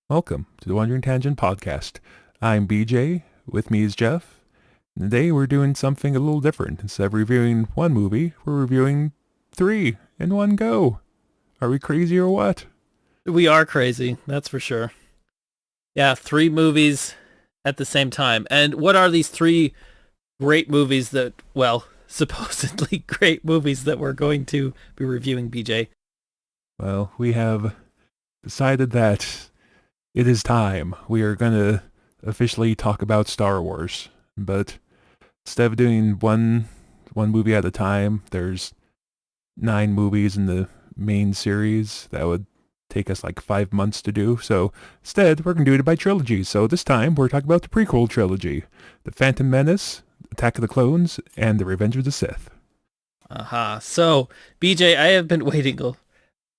Welcome to the Wandering Tangent Podcast. I'm BJ, with me is Jeff, and today we're doing something a little different. Instead of reviewing one movie, we're reviewing three in one go. Are we crazy or what? We are crazy, that's for sure. Yeah, three movies at the same time. And what are these three great movies that, well, supposedly great movies that we're going to be reviewing, BJ? Well, we have decided that it is time. We are going to officially talk about Star Wars. But instead of doing one movie at a time, there's 9 movies in the main series that would take us like 5 months to do. So instead, we're going to do it by trilogy. So this time, we're talking about the prequel trilogy. The Phantom Menace, Attack of the Clones, and The Revenge of the Sith. So, BJ, I have been waiting.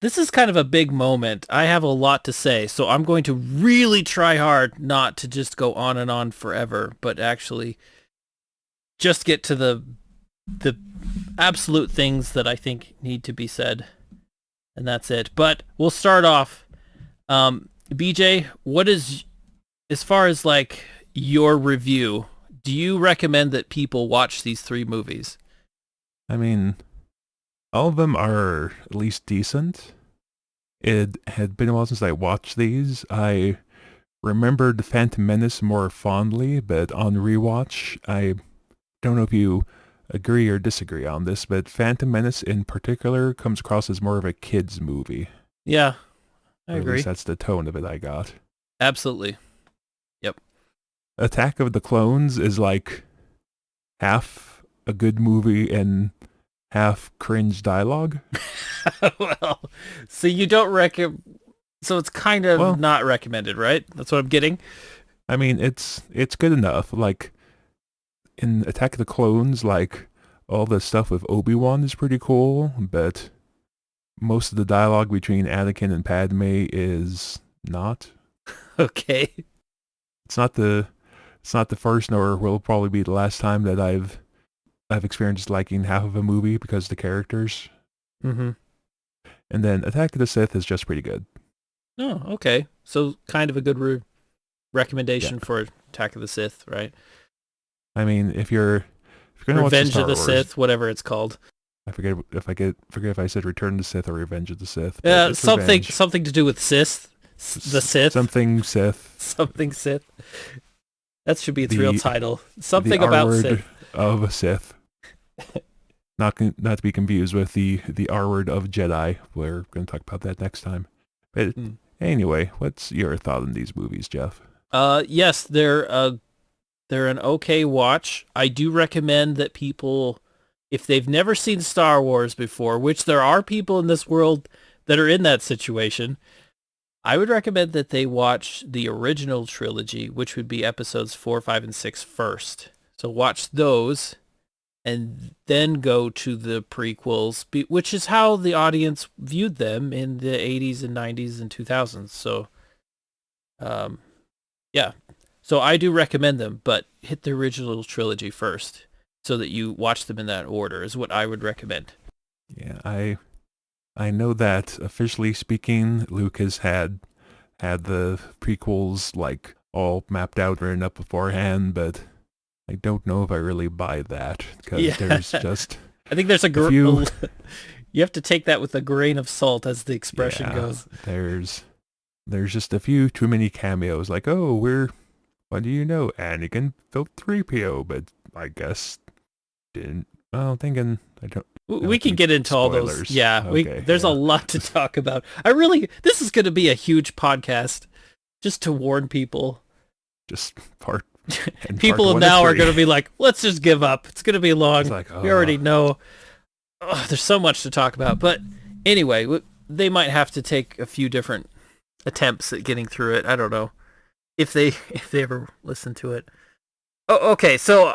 This is kind of a big moment. I have a lot to say, so I'm going to really try hard not to just go on and on forever, but actually just get to the absolute things that I think need to be said. And that's it. But we'll start off. BJ, what is, as far as like your review, do you recommend that people watch these three movies? I mean, all of them are at least decent. It had been a while since I watched these. I remembered The Phantom Menace more fondly, but on rewatch, I don't know if you agree or disagree on this, but Phantom Menace in particular comes across as more of a kid's movie. Yeah, I Or at agree. least that's the tone of it I got. Absolutely. Yep. Attack of the Clones is like half a good movie and half cringe dialogue. Well, so you don't so it's kind of not recommended, right? That's what I'm getting. I mean, it's good enough. Like in Attack of the Clones, like all the stuff with Obi-Wan is pretty cool, but most of the dialogue between Anakin and Padme is not. Okay. It's not the first, nor will probably be the last time that I've experienced liking half of a movie because of the characters. Mm-hmm. And then Attack of the Sith is just pretty good. Oh, okay. So kind of a good recommendation for Attack of the Sith, right? I mean, if you're going to watch Revenge Star of the Wars, Sith, whatever it's called. I forget if I said Return of the Sith or Revenge of the Sith. Yeah, it's something to do with Sith. The Sith. Something Sith. Something Sith. That should be its The- real title. Something the about R-word Sith. of a Sith. Not to be confused with the R word of Jedi. We're going to talk about that next time. But anyway, what's your thought on these movies, Jeff? Yes, they're an okay watch. I do recommend that people, if they've never seen Star Wars before, which there are people in this world that are in that situation, I would recommend that they watch the original trilogy, which would be episodes 4, 5, and 6 first. So watch those and then go to the prequels, which is how the audience viewed them in the 80s and 90s and 2000s. So, yeah. So I do recommend them, but hit the original trilogy first so that you watch them in that order is what I would recommend. Yeah, I know that officially speaking, Lucas had the prequels like all mapped out, written up beforehand, but I don't know if I really buy that because there's just I think there's few. You have to take that with a grain of salt, as the expression goes. There's just a few too many cameos. Like, oh, what do you know? Anakin built 3PO, but I guess didn't. Well, thinking I don't. We can get into all those. Spoilers. Yeah, Okay, there's a lot to talk about. This is going to be a huge podcast, just to warn people. Just part. People now are going to be like, let's just give up. It's going to be long. Like, We already know. There's so much to talk about. But anyway, they might have to take a few different attempts at getting through it. I don't know if they ever listen to it. Oh, okay. So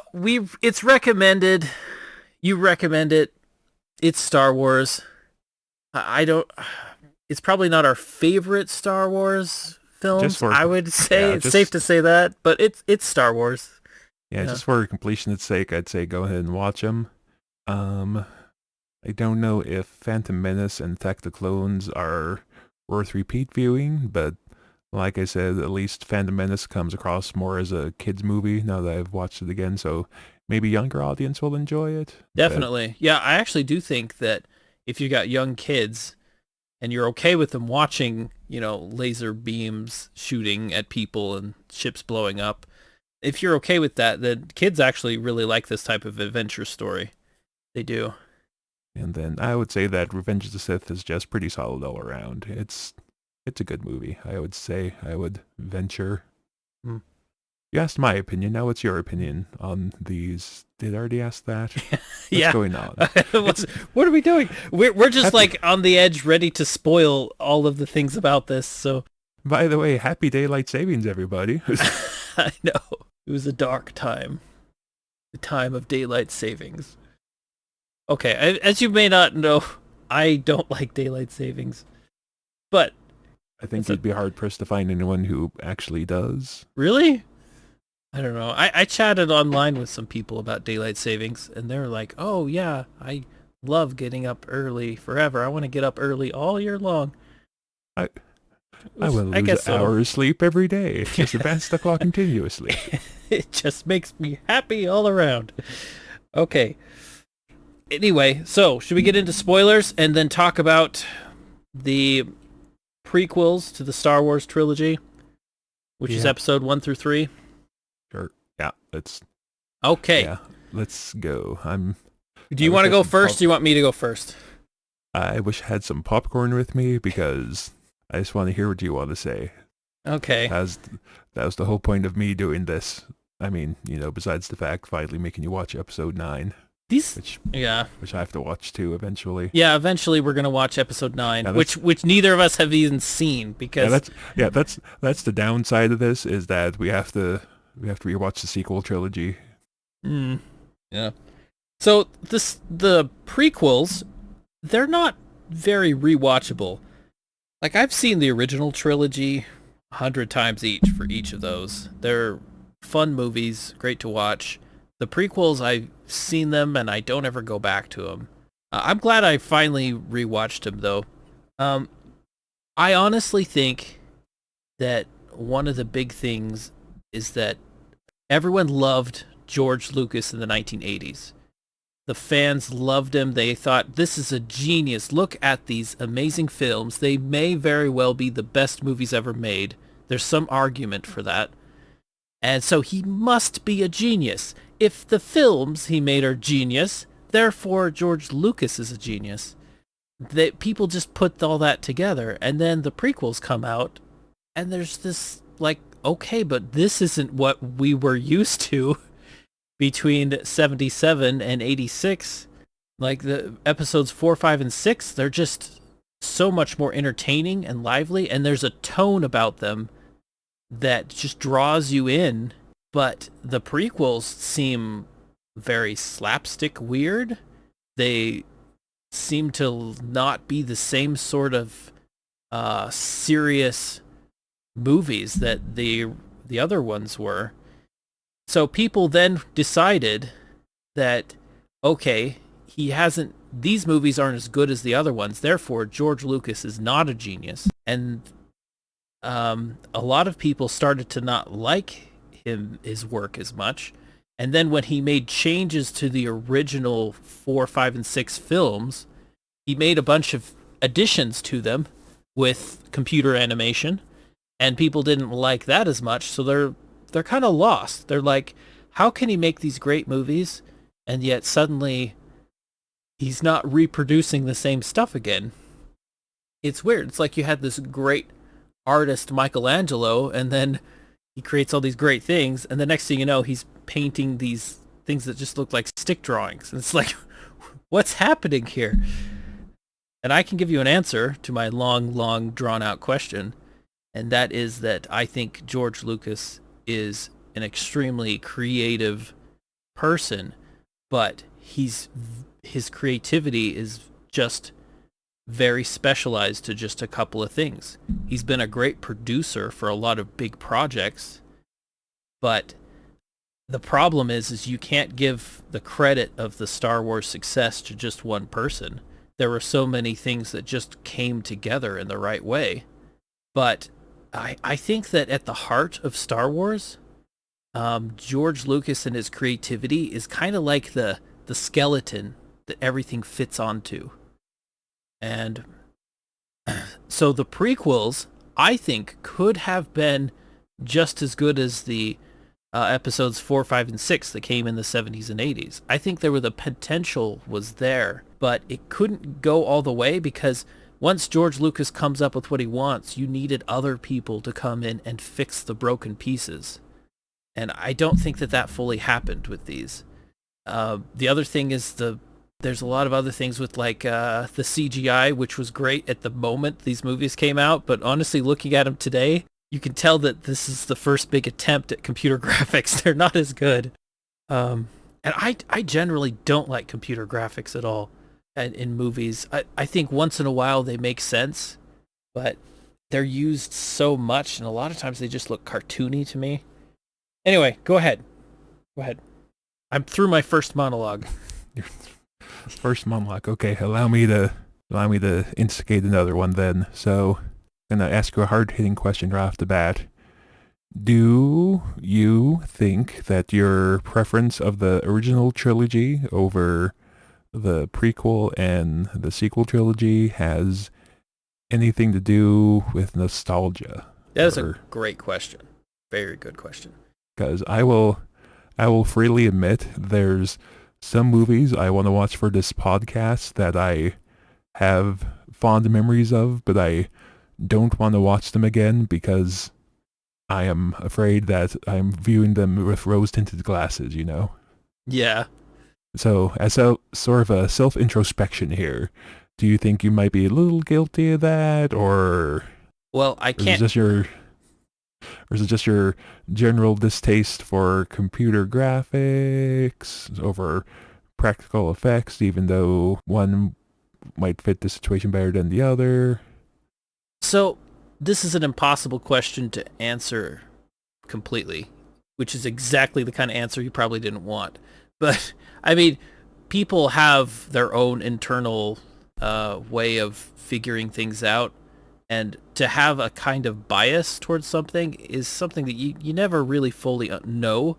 it's recommended. You recommend it. It's Star Wars. I don't. It's probably not our favorite Star Wars films. I would say it's safe to say that, but it's Star Wars. Yeah, just for completion's sake, I'd say go ahead and watch them. I don't know if Phantom Menace and Attack of the Clones are worth repeat viewing, but like I said, at least Phantom Menace comes across more as a kids movie now that I've watched it again. So maybe younger audience will enjoy it. But Definitely. Yeah, I actually do think that if you got young kids and you're okay with them watching, laser beams shooting at people and ships blowing up, if you're okay with that, then kids actually really like this type of adventure story. They do. and then I would say that Revenge of the Sith is just pretty solid all around. It's a good movie. I would say I would venture. Mm. You asked my opinion. Now what's your opinion on these? Did I already ask that? Yeah. What's going on? What are we doing? We're just Happy- like on the edge, ready to spoil all of the things about this. So By the way, happy daylight savings, everybody. I know it was a dark time, the time of daylight savings. Okay, as you may not know, I don't like daylight savings, but I think you'd be hard pressed to find anyone who actually does. really, I don't know. I chatted online with some people about daylight savings, and they're like, "Oh yeah, I love getting up early forever. I want to get up early all year long." I will I lose guess an so. hour of sleep every day. Just advance the clock continuously. It just makes me happy all around. Okay. Anyway, so should we get into spoilers and then talk about the prequels to the Star Wars trilogy, which is Yeah. episode 1 through 3? Sure. Yeah, Okay. yeah, let's go. Do you I want to wish I go had first? Or do you want me to go first? I wish I had some popcorn with me because I just want to hear what you want to say. Okay. That was the whole point of me doing this. I mean, besides the fact finally making you watch episode 9, These which Yeah. I have to watch too eventually. Yeah, eventually we're going to watch episode 9, Yeah, which neither of us have even seen because That's the downside of this is that we have to rewatch the sequel trilogy. Yeah. So the prequels, they're not very rewatchable. Like I've seen the original trilogy 100 times each for each of those. They're fun movies, great to watch. The prequels, I've seen them and I don't ever go back to them. I'm glad I finally rewatched them though. I honestly think that one of the big things is that everyone loved George Lucas in the 1980s. The fans loved him. They thought, this is a genius. Look at these amazing films. They may very well be the best movies ever made. There's some argument for that. And so he must be a genius. If the films he made are genius, therefore George Lucas is a genius. People just put all that together. And then the prequels come out, and there's this, like, okay, but this isn't what we were used to between 77 and 86. Like the episodes 4, 5, and 6, they're just so much more entertaining and lively, and there's a tone about them that just draws you in. But the prequels seem very slapstick weird. They seem to not be the same sort of serious movies that the other ones were. So people then decided that, okay, these movies aren't as good as the other ones, therefore George Lucas is not a genius. And a lot of people started to not like his work as much. And then when he made changes to the original 4, 5, and 6 films, he made a bunch of additions to them with computer animation, and people didn't like that as much, so they're kind of lost. They're like, how can he make these great movies and yet suddenly he's not reproducing the same stuff again? It's weird. It's like you had this great artist, Michelangelo, and then he creates all these great things, and the next thing you know, he's painting these things that just look like stick drawings. And it's like, what's happening here? And I can give you an answer to my long, drawn-out question, and that is that I think George Lucas is an extremely creative person, but his creativity is just very specialized to just a couple of things. He's been a great producer for a lot of big projects, but the problem is you can't give the credit of the Star Wars success to just one person. There were so many things that just came together in the right way. But I think that at the heart of Star Wars, George Lucas and his creativity is kind of like the skeleton that everything fits onto. And so the prequels, I think, could have been just as good as the episodes 4, 5, and 6 that came in the 70s and 80s. I think the potential was there, but it couldn't go all the way because once George Lucas comes up with what he wants, you needed other people to come in and fix the broken pieces. And I don't think that fully happened with these. The other thing is there's a lot of other things with like the CGI, which was great at the moment these movies came out, but honestly, looking at them today, you can tell that this is the first big attempt at computer graphics. They're not as good. And I generally don't like computer graphics at all in movies. I think once in a while they make sense, but they're used so much, and a lot of times they just look cartoony to me. Anyway, go ahead. I'm through my first monologue. First monologue. Okay, allow me to instigate another one then. So, I'm gonna ask you a hard-hitting question right off the bat. Do you think that your preference of the original trilogy over the prequel and the sequel trilogy has anything to do with nostalgia? That is a great question. Very good question. Because I will freely admit there's some movies I want to watch for this podcast that I have fond memories of, but I don't want to watch them again because I am afraid that I'm viewing them with rose-tinted glasses, you know? Yeah. So, as a sort of a self-introspection here, do you think you might be a little guilty of that, or... Well, I can't... Or is it just your general distaste for computer graphics over practical effects, even though one might fit the situation better than the other? So, this is an impossible question to answer completely, which is exactly the kind of answer you probably didn't want. But, I mean, people have their own internal way of figuring things out. And to have a kind of bias towards something is something that you never really fully know.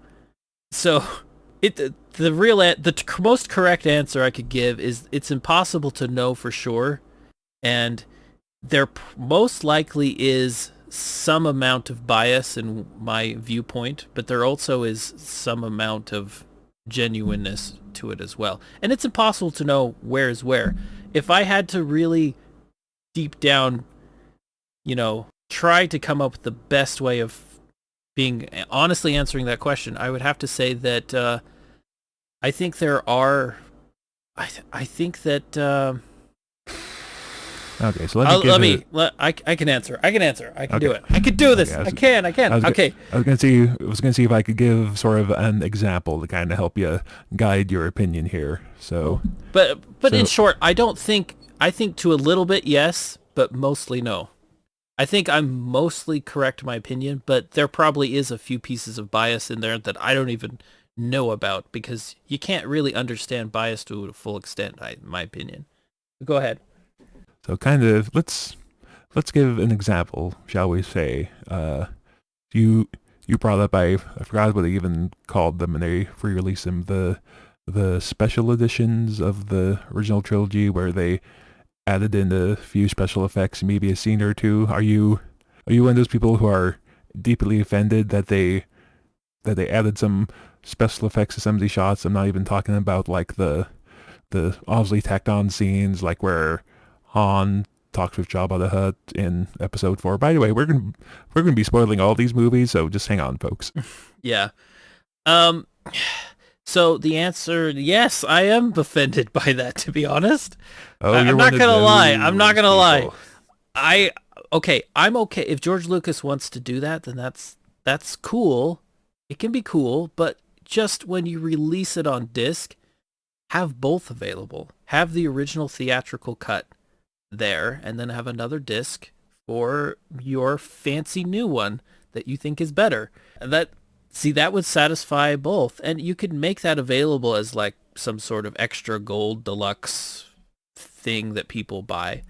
So the most correct answer I could give is it's impossible to know for sure. And there most likely is some amount of bias in my viewpoint, but there also is some amount of genuineness to it as well. And it's impossible to know where is where. If I had to really deep down try to come up with the best way of being honestly answering that question, I would have to say that I think there are. I think that. Okay, so I can answer. I can do it. I can do this. Okay, I can. Okay. I was gonna see if I could give sort of an example to kind of help you guide your opinion here. So. But in short, I think to a little bit yes, but mostly no. I think I'm mostly correct in my opinion, but there probably is a few pieces of bias in there that I don't even know about because you can't really understand bias to a full extent, in my opinion. Go ahead. So kind of let's give an example, shall we say? You brought up I forgot what they even called them, and they re-released them, the special editions of the original trilogy where they added in a few special effects, maybe a scene or two. Are you one of those people who are deeply offended that they added some special effects to some of these shots? I'm not even talking about like the obviously tacked on scenes like where Han talks with Jabba the Hutt in episode 4. By the way, we're gonna be spoiling all these movies, so just hang on, folks. Yeah. So the answer, yes, I am offended by that, to be honest. Oh, I'm not gonna lie. I'm not gonna lie. I'm okay. If George Lucas wants to do that, then that's cool. It can be cool, but just when you release it on disc, have both available. Have the original theatrical cut there, and then have another disc for your fancy new one that you think is better. And that would satisfy both. And you could make that available as like some sort of extra gold deluxe thing that people buy.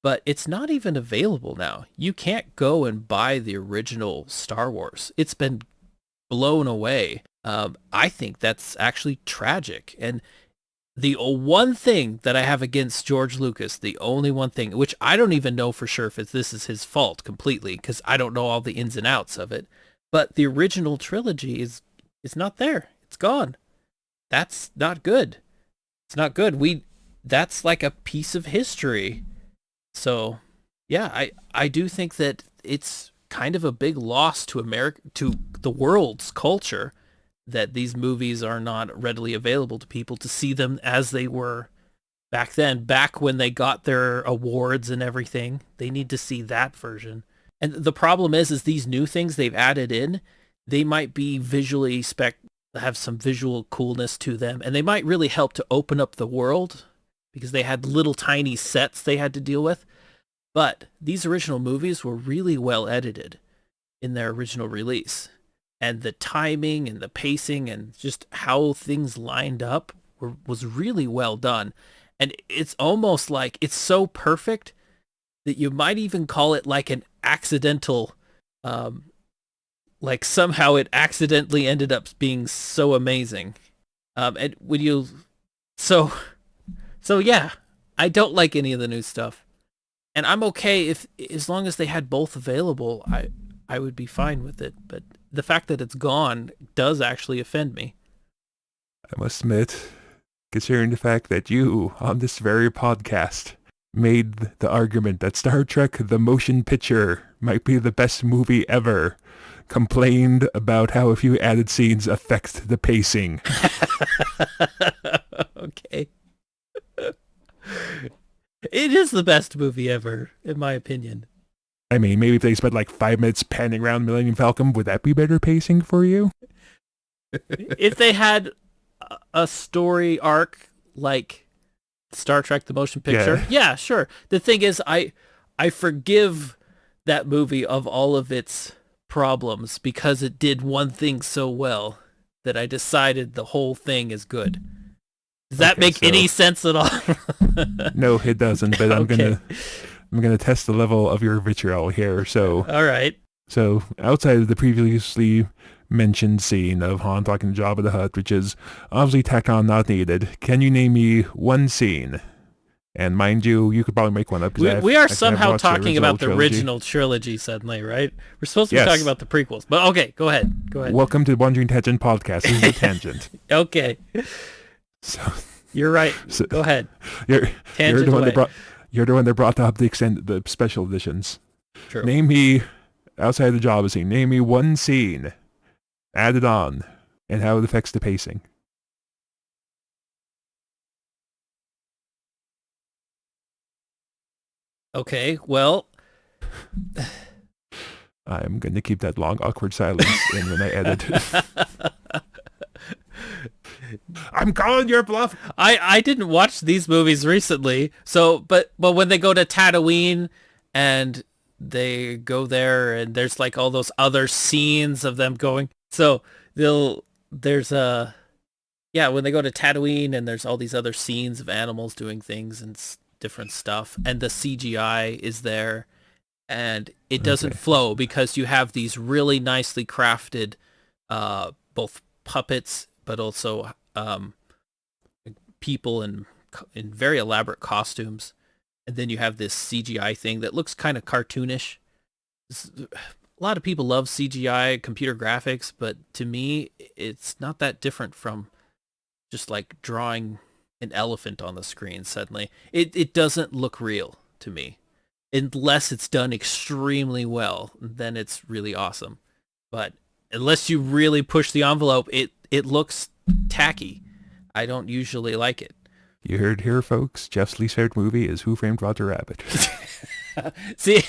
but it's not even available now. You can't go and buy the original Star Wars. It's been blown away. I think that's actually tragic. And the one thing that I have against George Lucas, the only one thing, which I don't even know for sure if this is his fault completely, because I don't know all the ins and outs of it, but the original trilogy is not there. It's gone. That's not good. It's not good. That's like a piece of history. So, yeah, I do think that it's kind of a big loss to America, to the world's culture, that these movies are not readily available to people to see them as they were back then, back when they got their awards and everything. They need to see that version. And the problem is these new things they've added in, they might be visually have some visual coolness to them, and they might really help to open up the world because they had little tiny sets they had to deal with. But these original movies were really well edited in their original release. And the timing and the pacing and just how things lined up was really well done. And it's almost like it's so perfect that you might even call it like an accidental, like somehow it accidentally ended up being so amazing. And when you, so yeah, I don't like any of the new stuff. And I'm okay as long as they had both available, I would be fine with it. But the fact that it's gone does actually offend me. I must admit, considering the fact that you, on this very podcast, made the argument that Star Trek The Motion Picture might be the best movie ever, complained about how a few added scenes affect the pacing. Okay. It is the best movie ever, in my opinion. I mean, maybe if they spent like 5 minutes panning around Millennium Falcon, would that be better pacing for you? If they had a story arc like Star Trek The Motion Picture, yeah, sure. The thing is, I forgive that movie of all of its problems because it did one thing so well that I decided the whole thing is good. Does that make any sense at all? No, it doesn't, but I'm gonna test the level of your vitriol here. So, all right. So, outside of the previously mentioned scene of Han talking to Jabba the Hutt, which is obviously tacked on, not needed, can you name me one scene? And mind you, you could probably make one up. We are somehow talking about the original trilogy suddenly, right? We're supposed to be talking about the prequels, but okay, go ahead. Welcome to the Wandering Tangent podcast. This is a tangent. Okay. So you're right. So, go ahead. You're the one that brought up the special editions. True. Name me, outside the Jabba scene, name me one scene added on and how it affects the pacing. Okay, well, I'm going to keep that long, awkward silence in when I edit. I'm calling your bluff. I didn't watch these movies recently, so but when they go to Tatooine and they go there and there's like all those other scenes of them going, so when they go to Tatooine and there's all these other scenes of animals doing things and different stuff, and the CGI is there, and it doesn't flow because you have these really nicely crafted both puppets but also people in very elaborate costumes, and then you have this CGI thing that looks kind of cartoonish. A lot of people love CGI computer graphics, but to me it's not that different from just like drawing an elephant on the screen. Suddenly it doesn't look real to me unless it's done extremely well. Then it's really awesome, but unless you really push the envelope, it looks tacky. I don't usually like it. You heard here, folks. Jeff's least favorite movie is Who Framed Roger Rabbit. See,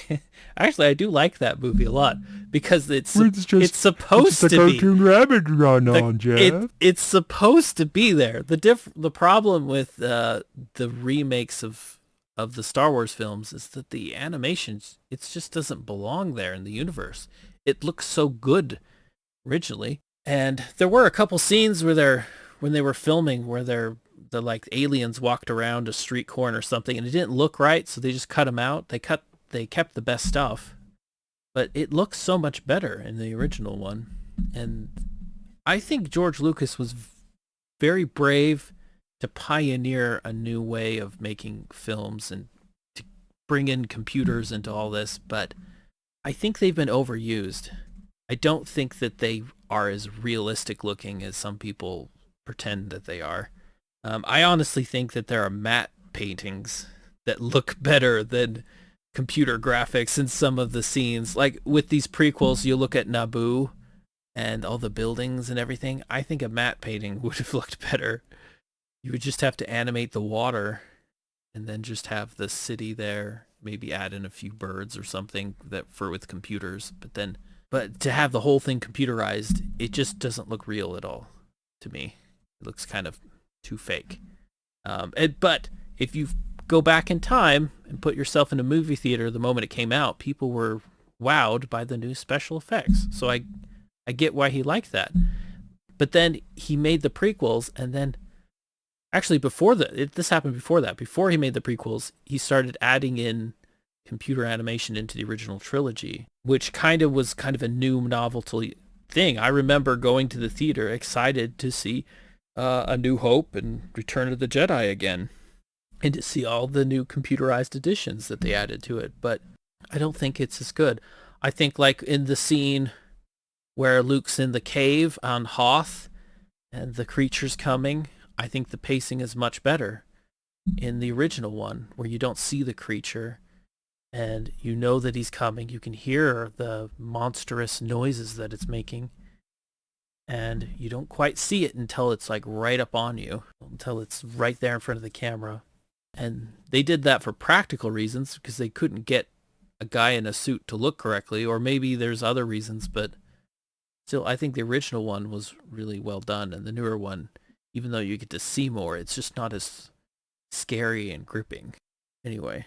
actually, I do like that movie a lot because it's supposed to be. Cartoon rabbit run on, Jeff. It's supposed to be there. The problem with the remakes of the Star Wars films is that the animations, it just doesn't belong there in the universe. It looks so good originally, and there were a couple scenes when they were filming where they're the like aliens walked around a street corner or something, and it didn't look right, so they just cut them out. They kept the best stuff, but it looks so much better in the original one. And I think George Lucas was very brave to pioneer a new way of making films and to bring in computers into all this, but I think they've been overused. I don't think that they are as realistic looking as some people pretend that they are. I honestly think that there are matte paintings that look better than computer graphics in some of the scenes. Like with these prequels, you look at Naboo and all the buildings and everything. I think a matte painting would have looked better. You would just have to animate the water and then just have the city there, maybe add in a few birds or something that for with computers. But to have the whole thing computerized, it just doesn't look real at all to me. It looks kind of too fake. But if you go back in time and put yourself in a movie theater the moment it came out, people were wowed by the new special effects. So I get why he liked that. But then he made the prequels, and then actually this happened before that. Before he made the prequels, he started adding in computer animation into the original trilogy, which was kind of a new novelty thing. I remember going to the theater excited to see A New Hope and Return of the Jedi again, and to see all the new computerized additions that they added to it. But I don't think it's as good. I think like in the scene where Luke's in the cave on Hoth and the creature's coming, I think the pacing is much better in the original one, where you don't see the creature and you know that he's coming. You can hear the monstrous noises that it's making, and you don't quite see it until it's like right up on you, until it's right there in front of the camera. And they did that for practical reasons because they couldn't get a guy in a suit to look correctly, or maybe there's other reasons, but still, I think the original one was really well done, and the newer one, even though you get to see more, it's just not as scary and gripping. Anyway.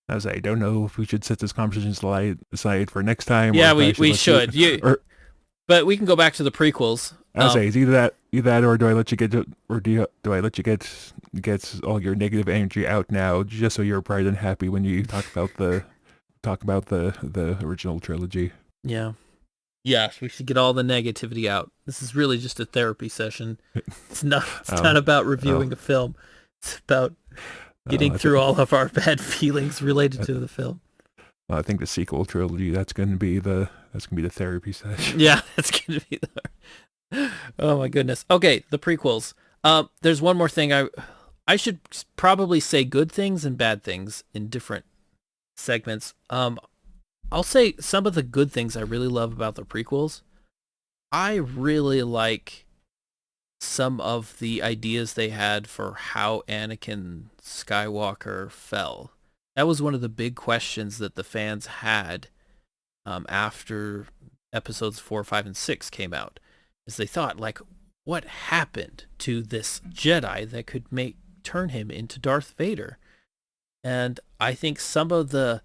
As I don't know if we should set this conversation aside for next time. Yeah, we should. But we can go back to the prequels. It's either that, or do I let you do I let you get all your negative energy out now, just so you're bright and happy when you talk about the original trilogy? Yeah. Yes, we should get all the negativity out. This is really just a therapy session. It's not about reviewing a film. It's about getting through all of our bad feelings related to the film. I think the sequel trilogy, that's going to be the therapy session. Yeah, that's going to be oh my goodness. Okay, the prequels. There's one more thing I should probably say good things and bad things in different segments. I'll say some of the good things I really love about the prequels. I really like some of the ideas they had for how Anakin Skywalker fell. That was one of the big questions that the fans had after episodes 4, 5, and 6 came out. Is they thought, like, what happened to this Jedi that could turn him into Darth Vader? And I think some of the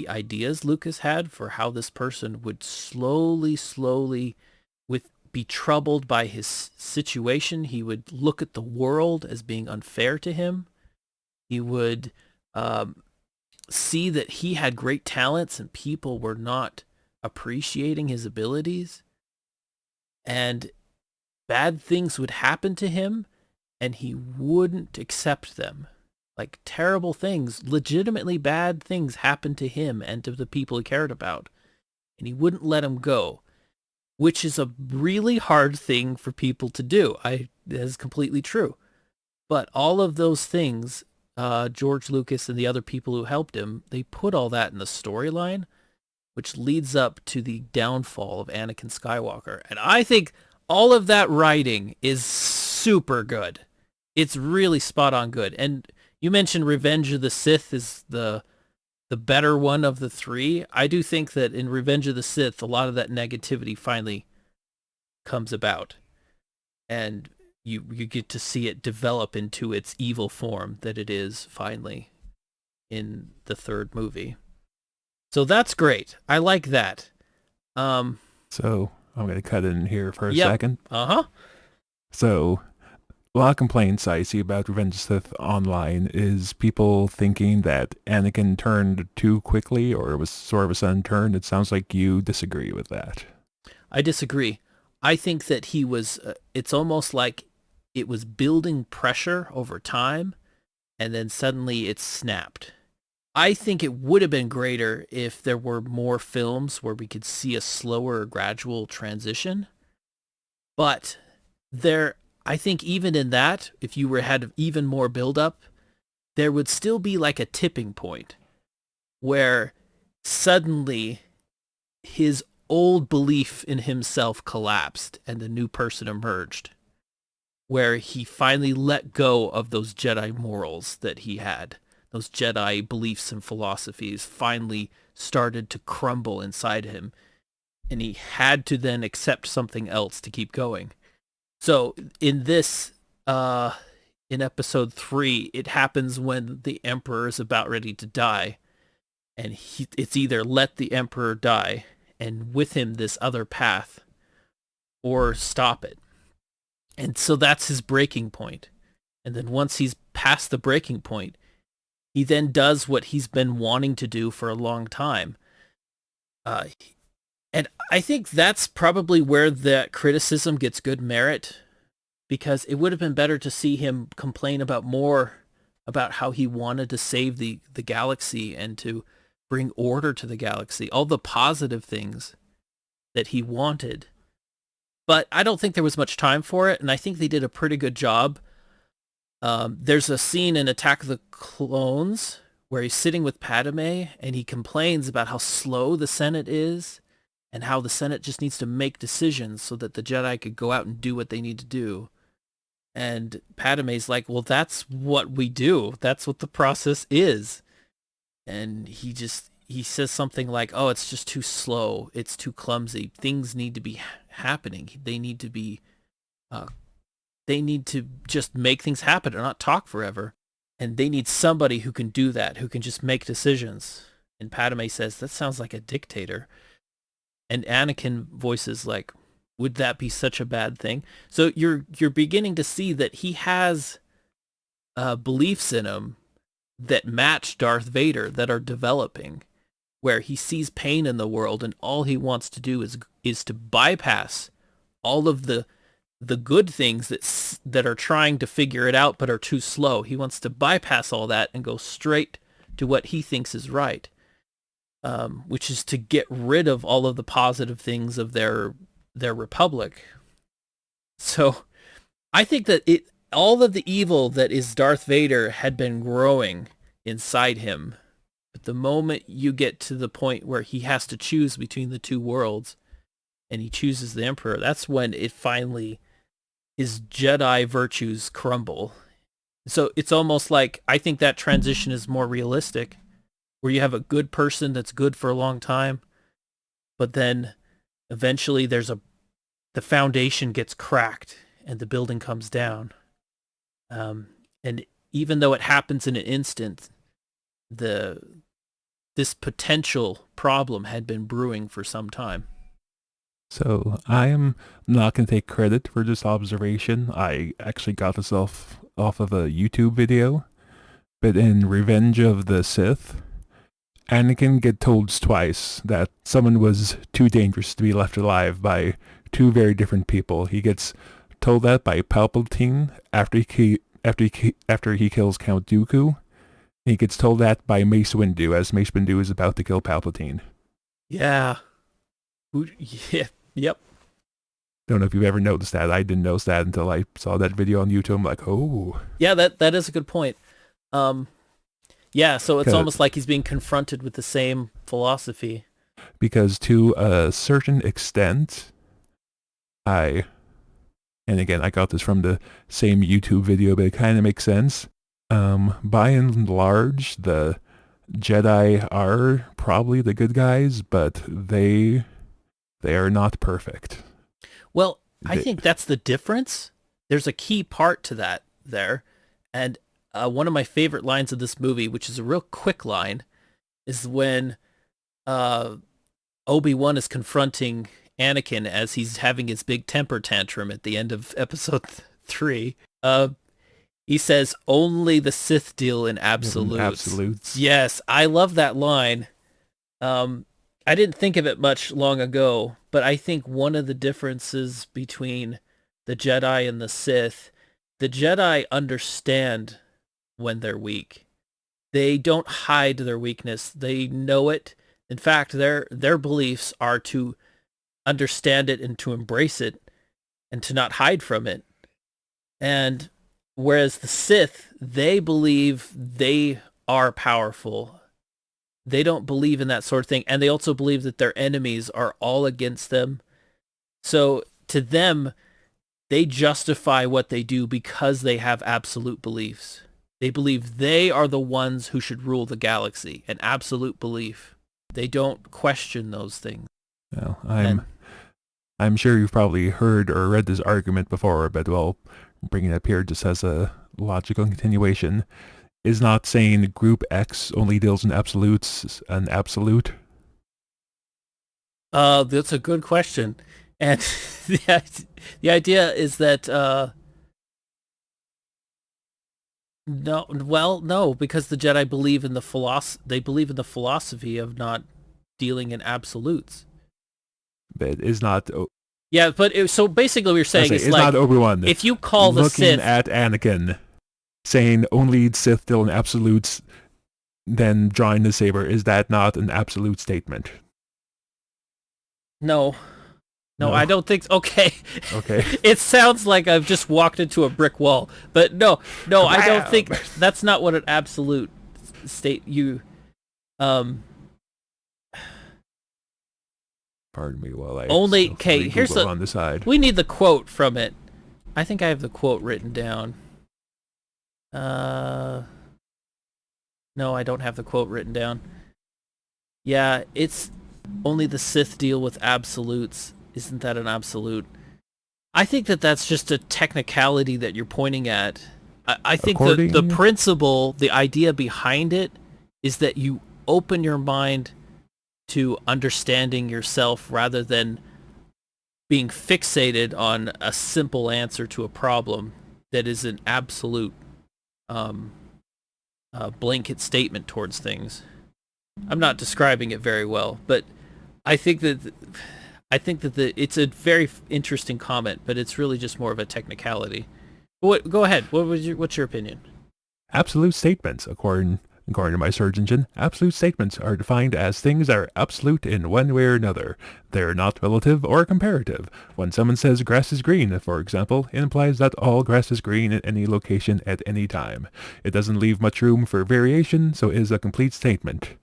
ideas Lucas had for how this person would slowly be troubled by his situation. He would look at the world as being unfair to him. He would see that he had great talents and people were not appreciating his abilities. And bad things would happen to him and he wouldn't accept them. Like terrible things, legitimately bad things happened to him and to the people he cared about. And he wouldn't let them go, which is a really hard thing for people to do. That is completely true. But all of those things, George Lucas and the other people who helped him, they put all that in the storyline, which leads up to the downfall of Anakin Skywalker. And I think all of that writing is super good. It's really spot on good. And you mentioned Revenge of the Sith is the better one of the three. I do think that in Revenge of the Sith, a lot of that negativity finally comes about. And you get to see it develop into its evil form that it is finally in the third movie. So that's great. I like that. So I'm going to cut in here for a second. Uh-huh. So a lot of complaints I see about Revenge of the Sith online is people thinking that Anakin turned too quickly or it was sort of a sudden turn. It sounds like you disagree with that. I disagree. I think that he was, it's almost like it was building pressure over time and then suddenly it snapped. I think it would have been greater if there were more films where we could see a slower, gradual transition. But there, I think even in that, if you were had even more buildup, there would still be like a tipping point where suddenly his old belief in himself collapsed and a new person emerged, where he finally let go of those Jedi morals that he had. Those Jedi beliefs and philosophies finally started to crumble inside him, and he had to then accept something else to keep going. So in this, in episode 3, it happens when the Emperor is about ready to die, and it's either let the Emperor die and with him this other path, or stop it. And so that's his breaking point. And then once he's past the breaking point, he then does what he's been wanting to do for a long time. Uh, and I think that's probably where that criticism gets good merit, because it would have been better to see him complain about more about how he wanted to save the galaxy and to bring order to the galaxy, all the positive things that he wanted. But I don't think there was much time for it, and I think they did a pretty good job. There's a scene in Attack of the Clones where he's sitting with Padme and he complains about how slow the Senate is and how the Senate just needs to make decisions so that the Jedi could go out and do what they need to do. And Padme's like, well, that's what we do. That's what the process is. And he says something like, oh, it's just too slow. It's too clumsy. Things need to be happening. Uh, they need to just make things happen and not talk forever. And they need somebody who can do that, who can just make decisions. And Padme says, that sounds like a dictator. And Anakin voices like, would that be such a bad thing? So you're beginning to see that he has beliefs in him that match Darth Vader, that are developing, where he sees pain in the world and all he wants to do is to bypass all of the good things that are trying to figure it out but are too slow. He wants to bypass all that and go straight to what he thinks is right, which is to get rid of all of the positive things of their republic. So I think that all of the evil that is Darth Vader had been growing inside him. But the moment you get to the point where he has to choose between the two worlds and he chooses the Emperor, that's when it finally, his Jedi virtues crumble. So it's almost like, I think that transition is more realistic, where you have a good person that's good for a long time, but then eventually the foundation gets cracked and the building comes down. And even though it happens in an instant, this potential problem had been brewing for some time. So I am not going to take credit for this observation. I actually got this off of a YouTube video. But in Revenge of the Sith, Anakin gets told twice that someone was too dangerous to be left alive by two very different people. He gets told that by Palpatine after he kills Count Dooku. He gets told that by Mace Windu as Mace Windu is about to kill Palpatine. Yeah. Yeah. Yep. Don't know if you've ever noticed that. I didn't notice that until I saw that video on YouTube. I'm like, oh. Yeah, that is a good point. Yeah, so it's almost like he's being confronted with the same philosophy. Because to a certain extent, and again, I got this from the same YouTube video, but it kind of makes sense. By and large, the Jedi are probably the good guys, but they are not perfect. Well, I think that's the difference. There's a key part to that there. And one of my favorite lines of this movie, which is a real quick line, is when Obi-Wan is confronting Anakin as he's having his big temper tantrum at the end of episode 3. He says, only the Sith deal in absolutes. Absolutes. Yes, I love that line. I didn't think of it much long ago, but I think one of the differences between the Jedi and the Sith, the Jedi understand when they're weak. They don't hide their weakness. They know it. In fact, their beliefs are to understand it and to embrace it and to not hide from it. And whereas the Sith, they believe they are powerful. They don't believe in that sort of thing. And they also believe that their enemies are all against them. So to them, they justify what they do because they have absolute beliefs. They believe they are the ones who should rule the galaxy, an absolute belief. They don't question those things. Well, I'm sure you've probably heard or read this argument before, but well, bringing it up here just as a logical continuation. Is not saying Group X only deals in absolutes an absolute? That's a good question. And the idea is that no, because the Jedi believe in the philosophy of not dealing in absolutes. But it is not. Yeah, but so basically, what you're saying is it's like not Obi-Wan. If you call the looking Sith at Anakin, saying only Sith deal in absolutes, then drawing the saber, is that not an absolute statement? No, I don't think so. Okay. It sounds like I've just walked into a brick wall, but no, I don't think that's not what an absolute state. Pardon me while I only. Okay, here's on the side. We need the quote from it. I think I have the quote written down. No, I don't have the quote written down. Yeah, it's only the Sith deal with absolutes. Isn't that an absolute? I think that that's just a technicality that you're pointing at. I think the principle, the idea behind it, is that you open your mind to understanding yourself rather than being fixated on a simple answer to a problem that is an absolute blanket statement towards things. I'm not describing it very well, but I think that it's a very interesting comment, but it's really just more of a technicality. Go ahead. What's your opinion? Absolute statements, according to my search engine, absolute statements are defined as things that are absolute in one way or another. They are not relative or comparative. When someone says grass is green, for example, it implies that all grass is green in any location at any time. It doesn't leave much room for variation, so it is a complete statement.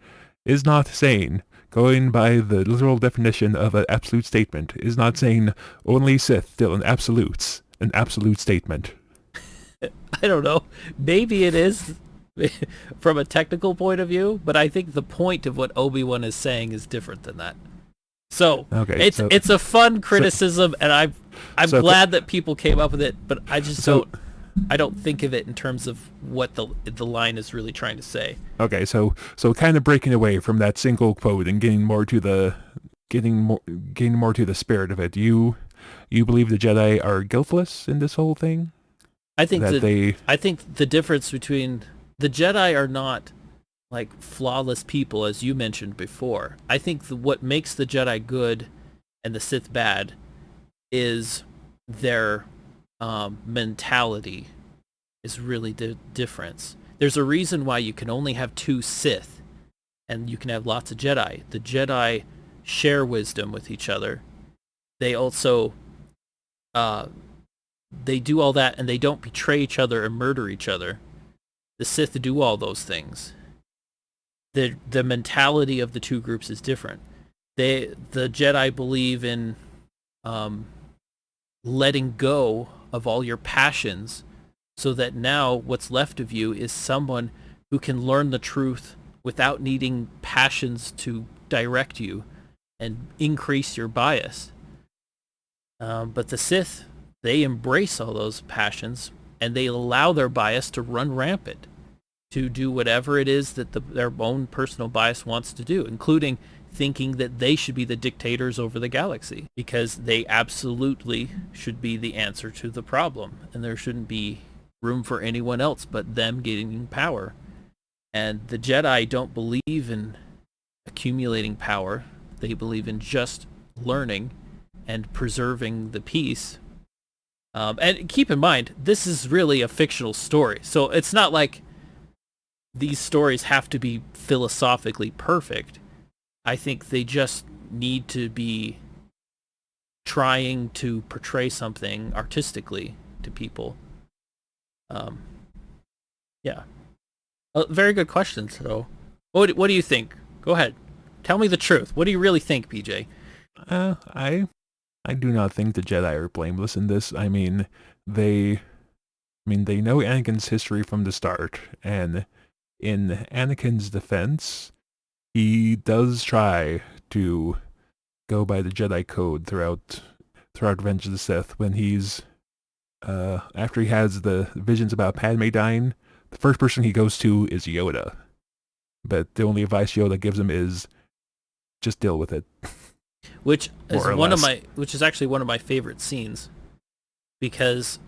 Is not saying, going by the literal definition of an absolute statement, is not saying only Sith deal in absolutes, an absolute statement. I don't know. Maybe it is from a technical point of view, but I think the point of what Obi-Wan is saying is different than that. So it's a fun criticism, and I'm glad that people came up with it, but I just don't think of it in terms of what the line is really trying to say. Okay, so kind of breaking away from that single quote and getting more to the spirit of it. You believe the Jedi are guiltless in this whole thing? I think I think the difference between the Jedi are not like flawless people, as you mentioned before. I think what makes the Jedi good and the Sith bad is their mentality is really the difference. There's a reason why you can only have 2 Sith and you can have lots of Jedi. The Jedi share wisdom with each other. They also they do all that, and they don't betray each other and murder each other. The Sith do all those things. The mentality of the two groups is different. The Jedi believe in letting go of all your passions, so that now what's left of you is someone who can learn the truth without needing passions to direct you and increase your bias. But the Sith, they embrace all those passions, and they allow their bias to run rampant, to do whatever it is that their own personal bias wants to do, including thinking that they should be the dictators over the galaxy, because they absolutely should be the answer to the problem, and there shouldn't be room for anyone else but them getting power. And the Jedi don't believe in accumulating power. They believe in just learning and preserving the peace. And keep in mind, this is really a fictional story, so it's not like these stories have to be philosophically perfect. I think they just need to be trying to portray something artistically to people. Yeah. Very good question. So, what do you think? Go ahead. Tell me the truth. What do you really think, PJ? I do not think the Jedi are blameless in this. I mean, they know Anakin's history from the start, and in Anakin's defense, he does try to go by the Jedi code throughout Revenge of the Sith. When he's after he has the visions about Padme dying, the first person he goes to is Yoda. But the only advice Yoda gives him is just deal with it. Which is which is actually one of my favorite scenes, because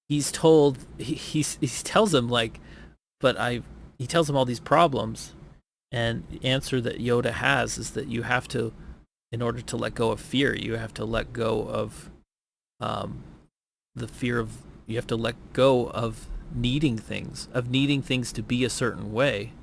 he's told he tells him like, he tells him all these problems, and the answer that Yoda has is that you have to, in order to let go of fear, you have to let go of the fear of, you have to let go of needing things to be a certain way.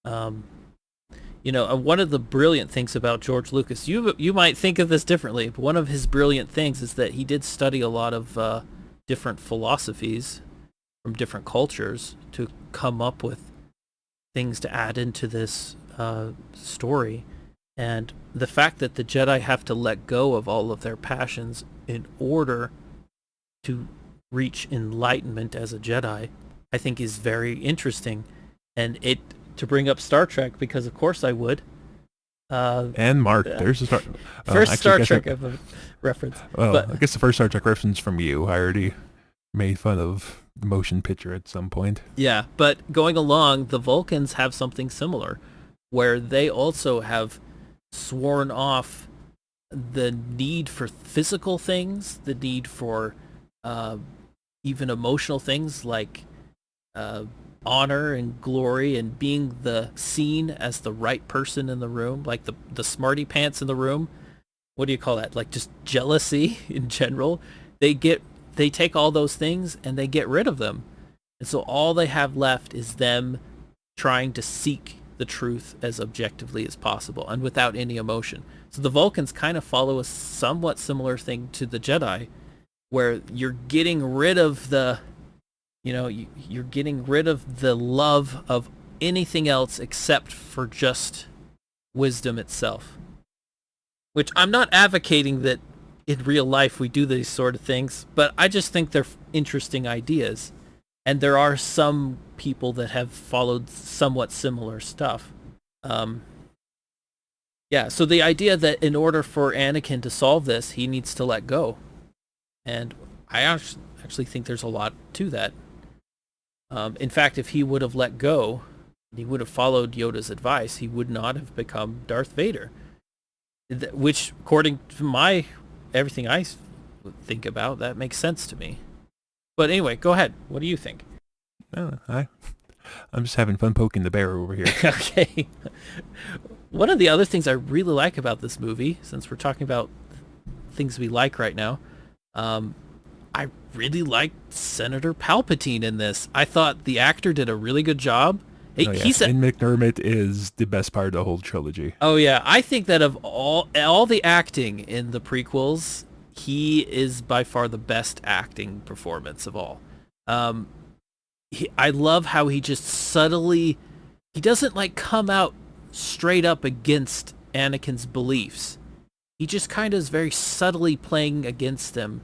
One of the brilliant things about George Lucas, you might think of this differently, but one of his brilliant things is that he did study a lot of different philosophies from different cultures to come up with things to add into this story. And the fact that the Jedi have to let go of all of their passions in order to reach enlightenment as a Jedi, I think is very interesting. And to bring up Star Trek, because of course I would. And Mark, there's a first Star Trek reference. Well, I guess the first Star Trek reference from you. I already made fun of the motion picture at some point. Yeah, but going along, the Vulcans have something similar, where they also have sworn off the need for physical things, the need for even emotional things like honor and glory, and being seen as the right person in the room, like the smarty pants in the room. What do you call that? Like just jealousy in general. They take all those things and they get rid of them. And so all they have left is them trying to seek the truth as objectively as possible and without any emotion. So the Vulcans kind of follow a somewhat similar thing to the Jedi, where you're getting rid of you're getting rid of the love of anything else except for just wisdom itself. Which I'm not advocating that in real life we do these sort of things, but I just think they're interesting ideas. And there are some people that have followed somewhat similar stuff. So the idea that in order for Anakin to solve this, he needs to let go. And I actually think there's a lot to that. In fact, if he would have let go, he would have followed Yoda's advice, he would not have become Darth Vader. Which, according to everything I think about, that makes sense to me. But anyway, go ahead. What do you think? I'm just having fun poking the bear over here. Okay. One of the other things I really like about this movie, since we're talking about things we like right now, I really liked Senator Palpatine in this. I thought the actor did a really good job. Ian McDermott is the best part of the whole trilogy. Oh yeah, I think that of all the acting in the prequels, he is by far the best acting performance of all. I love how he just subtly, he doesn't like come out straight up against Anakin's beliefs. He just kind of is very subtly playing against them.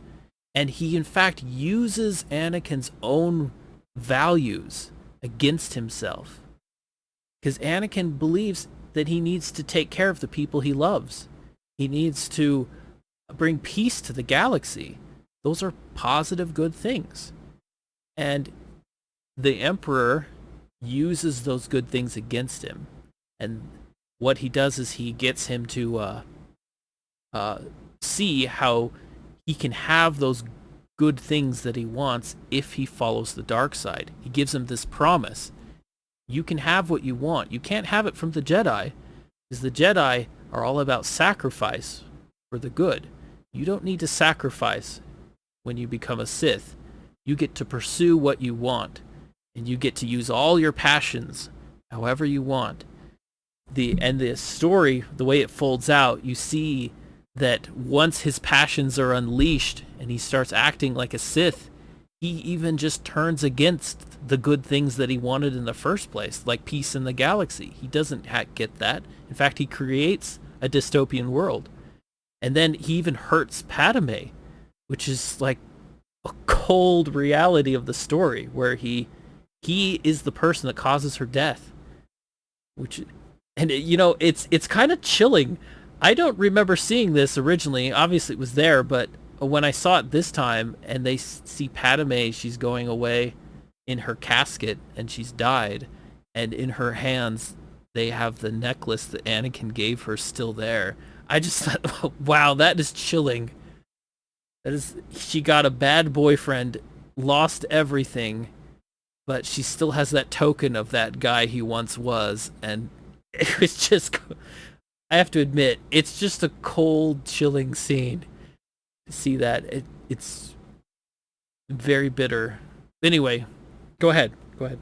And he in fact uses Anakin's own values against himself. Because Anakin believes that he needs to take care of the people he loves. He needs to bring peace to the galaxy. Those are positive, good things. And the Emperor uses those good things against him. And what he does is he gets him to see how he can have those good things that he wants if he follows the dark side. He gives him this promise. You can have what you want. You can't have it from the Jedi, because the Jedi are all about sacrifice for the good. You don't need to sacrifice when you become a Sith. You get to pursue what you want, and you get to use all your passions however you want. The story, the way it folds out, you see that once his passions are unleashed and he starts acting like a Sith, he even just turns against the good things that he wanted in the first place, like peace in the galaxy. He doesn't get that. In fact, he creates a dystopian world. And then he even hurts Padme, which is like a cold reality of the story, where he is the person that causes her death. It's kind of chilling. I don't remember seeing this originally. Obviously it was there, but when I saw it this time and they see Padme, she's going away in her casket and she's died, and in her hands they have the necklace that Anakin gave her still there. I just thought, wow, that is chilling. She got a bad boyfriend, lost everything, but she still has that token of that guy he once was, and it was just, I have to admit, it's just a cold, chilling scene to see that. It's very bitter. Anyway, go ahead. What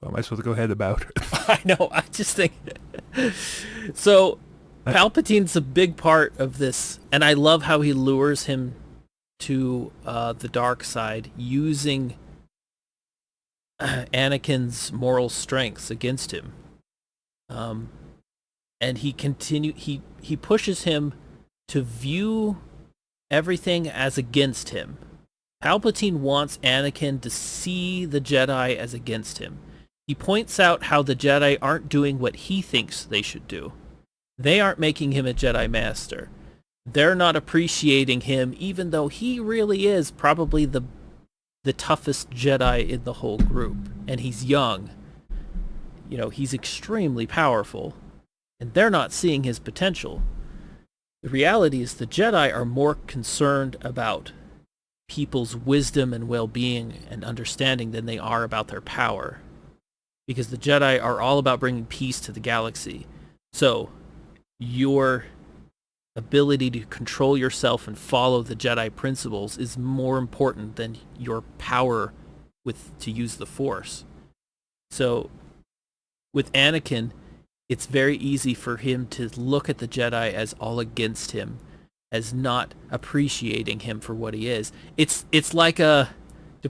am I supposed to go ahead about? I know, I just think... So, Palpatine's a big part of this, and I love how he lures him to the dark side using Anakin's moral strengths against him. And he pushes him to view everything as against him. Palpatine wants Anakin to see the Jedi as against him. He points out how the Jedi aren't doing what he thinks they should do. They aren't making him a Jedi Master. They're not appreciating him, even though he really is probably the toughest Jedi in the whole group. And he's young. You know, he's extremely powerful. And they're not seeing his potential. The reality is the Jedi are more concerned about people's wisdom and well-being and understanding than they are about their power. Because the Jedi are all about bringing peace to the galaxy. So, your ability to control yourself and follow the Jedi principles is more important than your power to use the Force. So, with Anakin, it's very easy for him to look at the Jedi as all against him, as not appreciating him for what he is. It's like to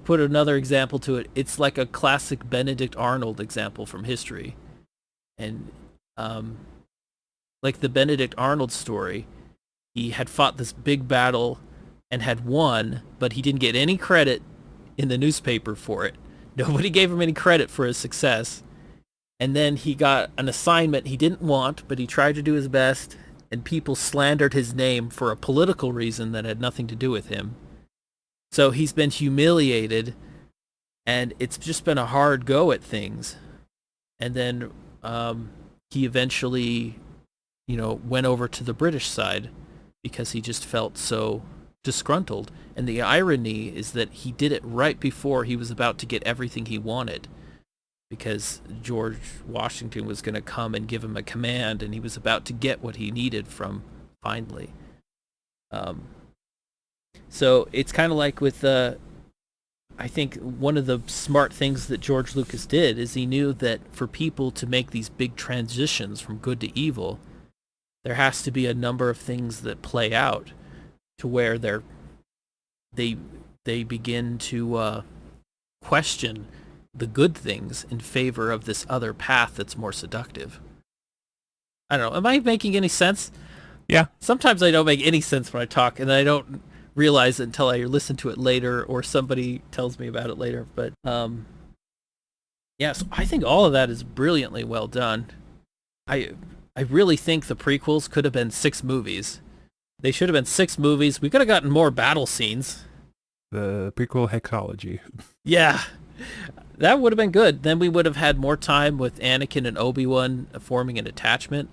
put another example to it, it's like a classic Benedict Arnold example from history. And like the Benedict Arnold story, he had fought this big battle and had won, but he didn't get any credit in the newspaper for it. Nobody gave him any credit for his success. And then he got an assignment he didn't want, but he tried to do his best, and people slandered his name for a political reason that had nothing to do with him. So he's been humiliated, and it's just been a hard go at things. And then he eventually, went over to the British side because he just felt so disgruntled. And the irony is that he did it right before he was about to get everything he wanted, because George Washington was going to come and give him a command, and he was about to get what he needed from finally. So it's kind of like with, I think one of the smart things that George Lucas did is he knew that for people to make these big transitions from good to evil, there has to be a number of things that play out to where they begin to question the good things in favor of this other path that's more seductive. I don't know. Am I making any sense? Yeah. Sometimes I don't make any sense when I talk, and I don't realize it until I listen to it later or somebody tells me about it later. But yeah, so I think all of that is brilliantly well done. I really think the prequels could have been 6 movies. They should have been 6 movies. We could have gotten more battle scenes. The prequel hexology. Yeah. That would have been good. Then we would have had more time with Anakin and Obi-Wan forming an attachment.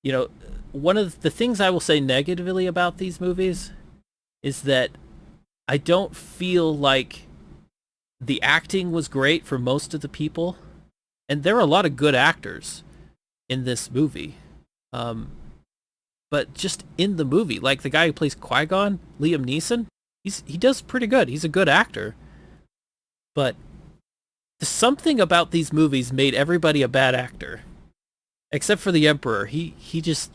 You know, one of the things I will say negatively about these movies is that I don't feel like the acting was great for most of the people, and there are a lot of good actors in this movie. Um, but just in the movie, like the guy who plays Qui-Gon, Liam Neeson, he does pretty good. He's a good actor, but something about these movies made everybody a bad actor, except for the Emperor. He just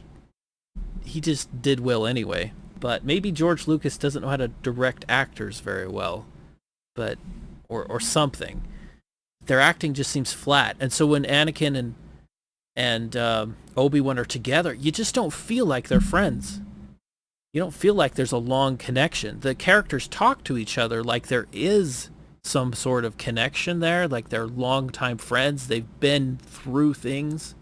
did well anyway. But maybe George Lucas doesn't know how to direct actors very well, but or something. Their acting just seems flat, and so when Anakin and Obi-Wan are together, you just don't feel like they're friends. You don't feel like there's a long connection. The characters talk to each other like there is some sort of connection there, like they're longtime friends. They've been through things.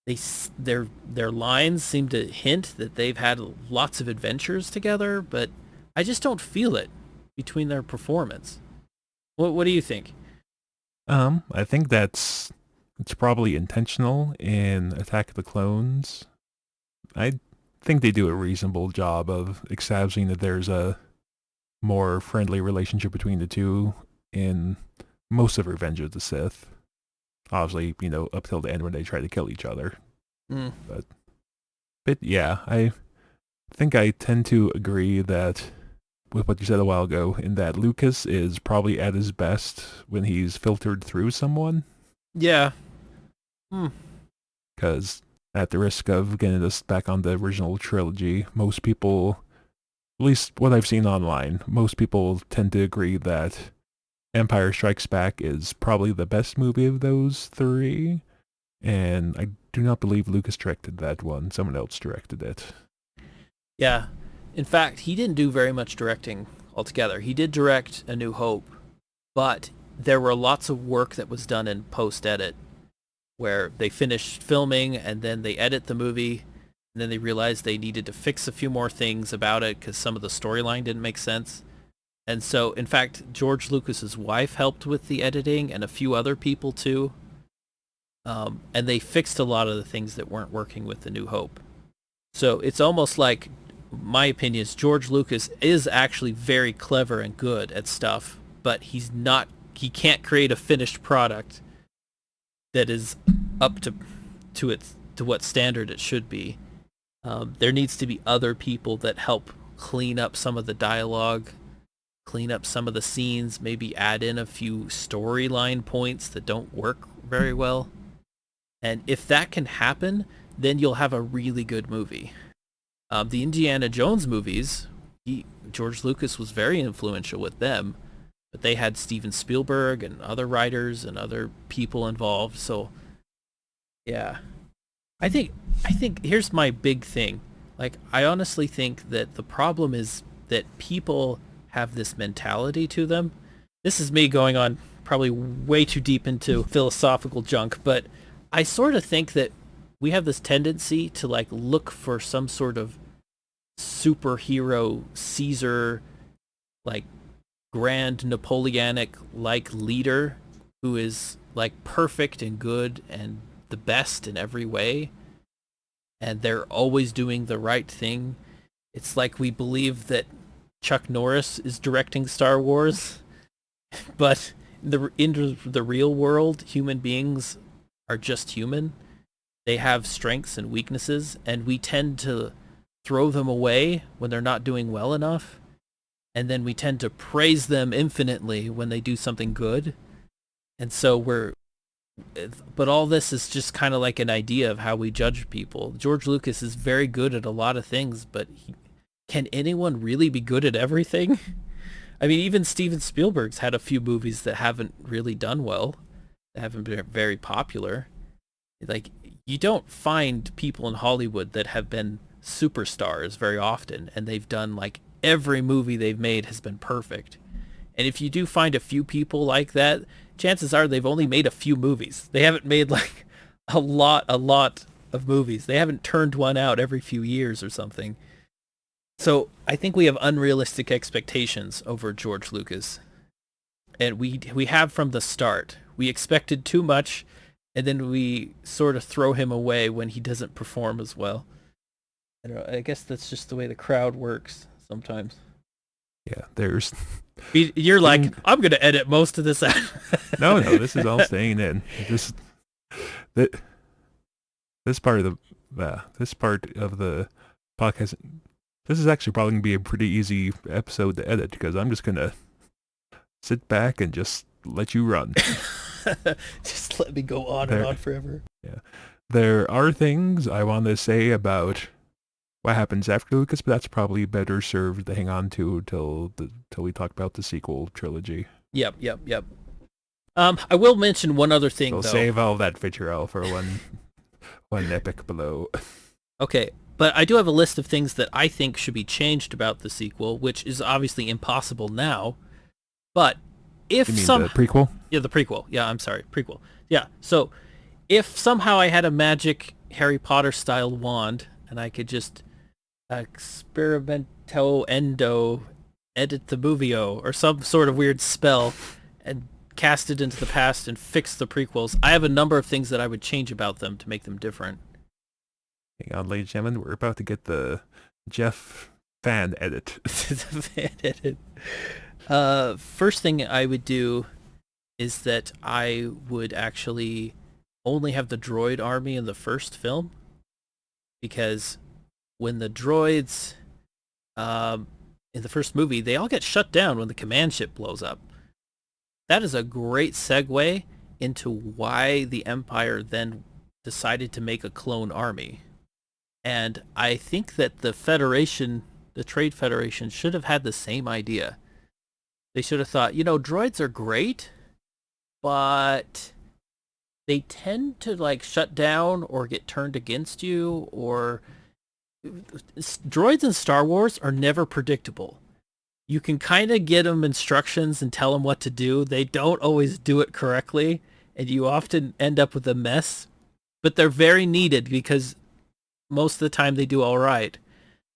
Their lines seem to hint that they've had lots of adventures together, but I just don't feel it between their performance. What do you think? I think it's probably intentional in Attack of the Clones. I think they do a reasonable job of establishing that there's a more friendly relationship between the two in most of Revenge of the Sith. Obviously, up till the end when they try to kill each other. Mm. But yeah, I think I tend to agree that with what you said a while ago, in that Lucas is probably at his best when he's filtered through someone. Yeah. Hmm. Because at the risk of getting us back on the original trilogy, most people, at least what I've seen online, most people tend to agree that Empire Strikes Back is probably the best movie of those three. And I do not believe Lucas directed that one. Someone else directed it. Yeah. In fact, he didn't do very much directing altogether. He did direct A New Hope, but there were lots of work that was done in post-edit where they finished filming and then they edit the movie and then they realized they needed to fix a few more things about it because some of the storyline didn't make sense. And so, in fact, George Lucas's wife helped with the editing and a few other people too. And they fixed a lot of the things that weren't working with The New Hope. So it's almost like, my opinion is George Lucas is actually very clever and good at stuff, but he can't create a finished product that is up to what standard it should be. There needs to be other people that help clean up some of the dialogue, clean up some of the scenes, maybe add in a few storyline points that don't work very well. And if that can happen, then you'll have a really good movie. The Indiana Jones movies, George Lucas was very influential with them, but they had Steven Spielberg and other writers and other people involved. So, yeah, I think here's my big thing. Like, I honestly think that the problem is that people have this mentality to them. This is me going on probably way too deep into philosophical junk, but I sort of think that we have this tendency to like look for some sort of superhero Caesar, like grand Napoleonic like leader who is like perfect and good and the best in every way, and they're always doing the right thing. It's like we believe that Chuck Norris is directing Star Wars, but in the real world, human beings are just human. They have strengths and weaknesses, and we tend to throw them away when they're not doing well enough, and then we tend to praise them infinitely when they do something good. And so but all this is just kind of like an idea of how we judge people. George Lucas is very good at a lot of things, but can anyone really be good at everything? I mean, even Steven Spielberg's had a few movies that haven't really done well, that haven't been very popular. Like, you don't find people in Hollywood that have been superstars very often, and they've done like every movie they've made has been perfect. And if you do find a few people like that, chances are they've only made a few movies. They haven't made like a lot of movies. They haven't turned one out every few years or something. So I think we have unrealistic expectations over George Lucas. and we have from the start. We expected too much, and then we sort of throw him away when he doesn't perform as well. I don't know. I guess that's just the way the crowd works sometimes. Yeah, there's You're like, I'm gonna edit most of this out. no, this is all staying in. That this part of the podcast. This is actually probably gonna be a pretty easy episode to edit because I'm just gonna sit back and just let you run. Just let me go on and on forever. Yeah, there are things I want to say about what happens after Lucas, but that's probably better served to hang on to till we talk about the sequel trilogy. Yep. I will mention one other thing, We'll though. save all that vitriol for one epic below. Okay, but I do have a list of things that I think should be changed about the sequel, which is obviously impossible now. But if You mean the prequel? Yeah, the prequel. Yeah, I'm sorry, prequel. Yeah, so if somehow I had a magic Harry Potter style wand and I could just experimento endo edit the movie-o or some sort of weird spell and cast it into the past and fix the prequels, I have a number of things that I would change about them to make them different. Hang on, ladies and gentlemen, we're about to get the Jeff fan edit. First thing I would do is that I would actually only have the droid army in the first film, because when the droids in the first movie, they all get shut down when the command ship blows up. That is a great segue into why the Empire then decided to make a clone army. And I think that the Federation, the Trade Federation, should have had the same idea. They should have thought, droids are great, but they tend to like shut down or get turned against you, or droids in Star Wars are never predictable. You can kind of get them instructions and tell them what to do. They don't always do it correctly, and you often end up with a mess, but they're very needed because most of the time they do all right.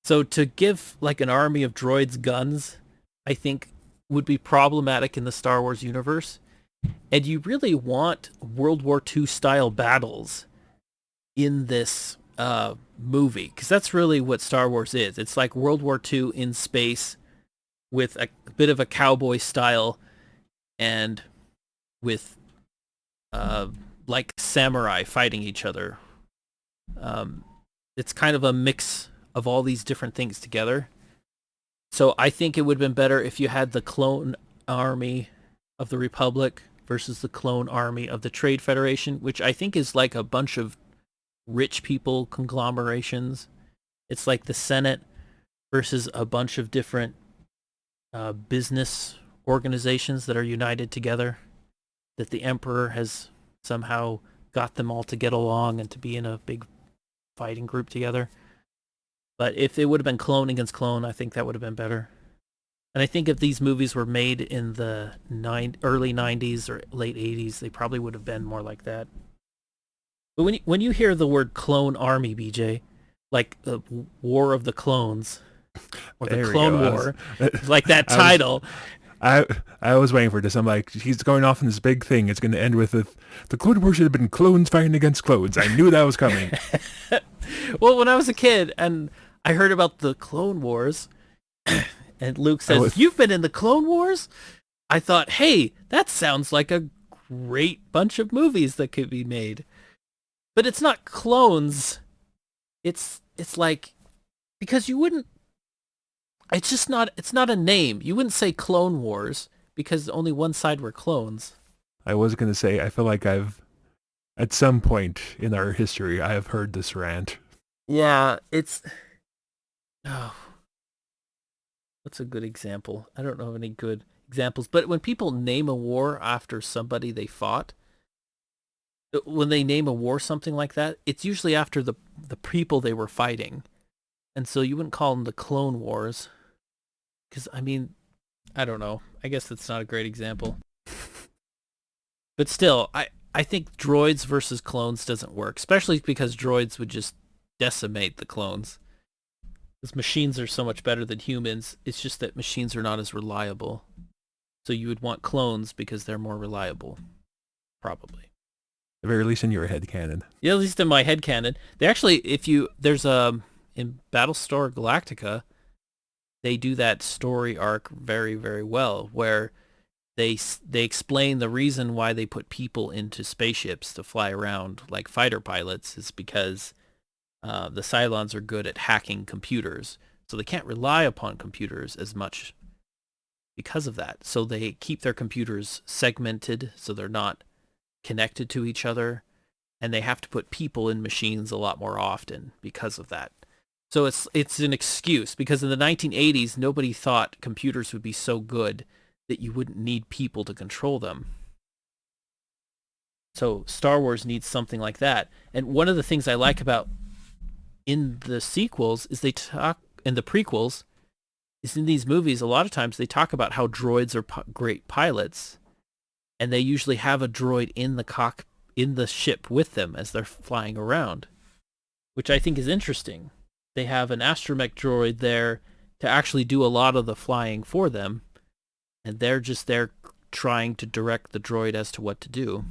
So to give like an army of droids guns, I think would be problematic in the Star Wars universe. And you really want World War II style battles in this movie, because that's really what Star Wars is. It's like World War II in space with a bit of a cowboy style and with like samurai fighting each other. It's kind of a mix of all these different things together. So I think it would have been better if you had the clone army of the Republic versus the clone army of the Trade Federation, which I think is like a bunch of rich people conglomerations. It's like the Senate versus a bunch of different business organizations that are united together, that the Emperor has somehow got them all to get along and to be in a big fighting group together. But if it would have been clone against clone, I think that would have been better. And I think if these movies were made in the early 90s or late 80s, they probably would have been more like that. But when you hear the word clone army, BJ, like the War of the Clones, or the Clone War, like that title. I was waiting for this. I'm like, he's going off in this big thing. It's going to end with the Clone War should have been clones fighting against clones. I knew that was coming. Well, when I was a kid and I heard about the Clone Wars, and Luke says, "You've been in the Clone Wars?" I thought, hey, that sounds like a great bunch of movies that could be made. But it's not clones. It's like, because you wouldn't, it's not a name. You wouldn't say Clone Wars because only one side were clones. I was going to say, I feel like at some point in our history, I have heard this rant. Yeah, what's a good example? I don't know of any good examples, but when people name a war after somebody they fought, when they name a war something like that, it's usually after the people they were fighting. And so you wouldn't call them the Clone Wars. Because, I mean, I don't know. I guess that's not a great example. But still, I think droids versus clones doesn't work, especially because droids would just decimate the clones. Because machines are so much better than humans. It's just that machines are not as reliable. So you would want clones because they're more reliable, probably. At the very least in your head canon. Yeah, at least in my head canon. They actually, there's in Battlestar Galactica, they do that story arc very, very well, where they explain the reason why they put people into spaceships to fly around like fighter pilots is because the Cylons are good at hacking computers, so they can't rely upon computers as much because of that. So they keep their computers segmented so they're not connected to each other, and they have to put people in machines a lot more often because of that. So it's an excuse, because in the 1980s nobody thought computers would be so good that you wouldn't need people to control them. So Star Wars needs something like that. And one of the things I like about in the sequels is they talk, in the prequels, is in these movies, a lot of times they talk about how droids are great pilots, and they usually have a droid in the ship with them as they're flying around, which I think is interesting. They have an astromech droid there to actually do a lot of the flying for them, and they're just there trying to direct the droid as to what to do.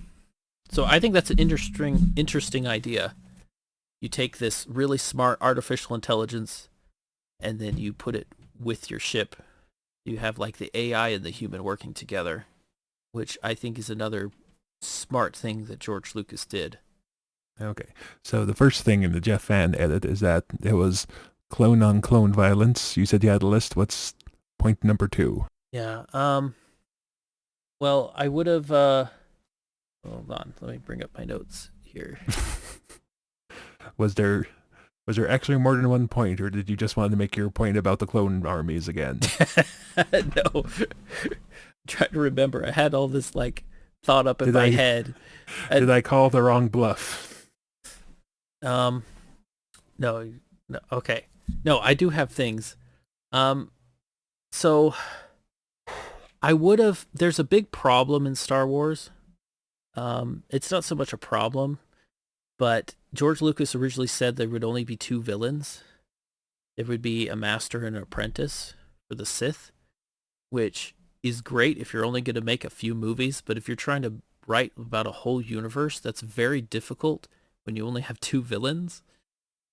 So I think that's an interesting idea. You take this really smart artificial intelligence, and then you put it with your ship. You have like the AI and the human working together, which I think is another smart thing that George Lucas did. Okay, so the first thing in the Jeff Fan edit is that there was clone on clone violence. You said you had a list. What's point number 2? Yeah. Well, I would have. Hold on. Let me bring up my notes here. Was there actually more than one point, or did you just want to make your point about the clone armies again? No. I'm trying to remember. I had all this like thought up in my head. Did I call the wrong bluff? No, okay. No, I do have things. So I would have, there's a big problem in Star Wars. It's not so much a problem, but George Lucas originally said there would only be 2 villains. There would be a master and an apprentice for the Sith, which is great if you're only going to make a few movies, but if you're trying to write about a whole universe, that's very difficult when you only have 2 villains.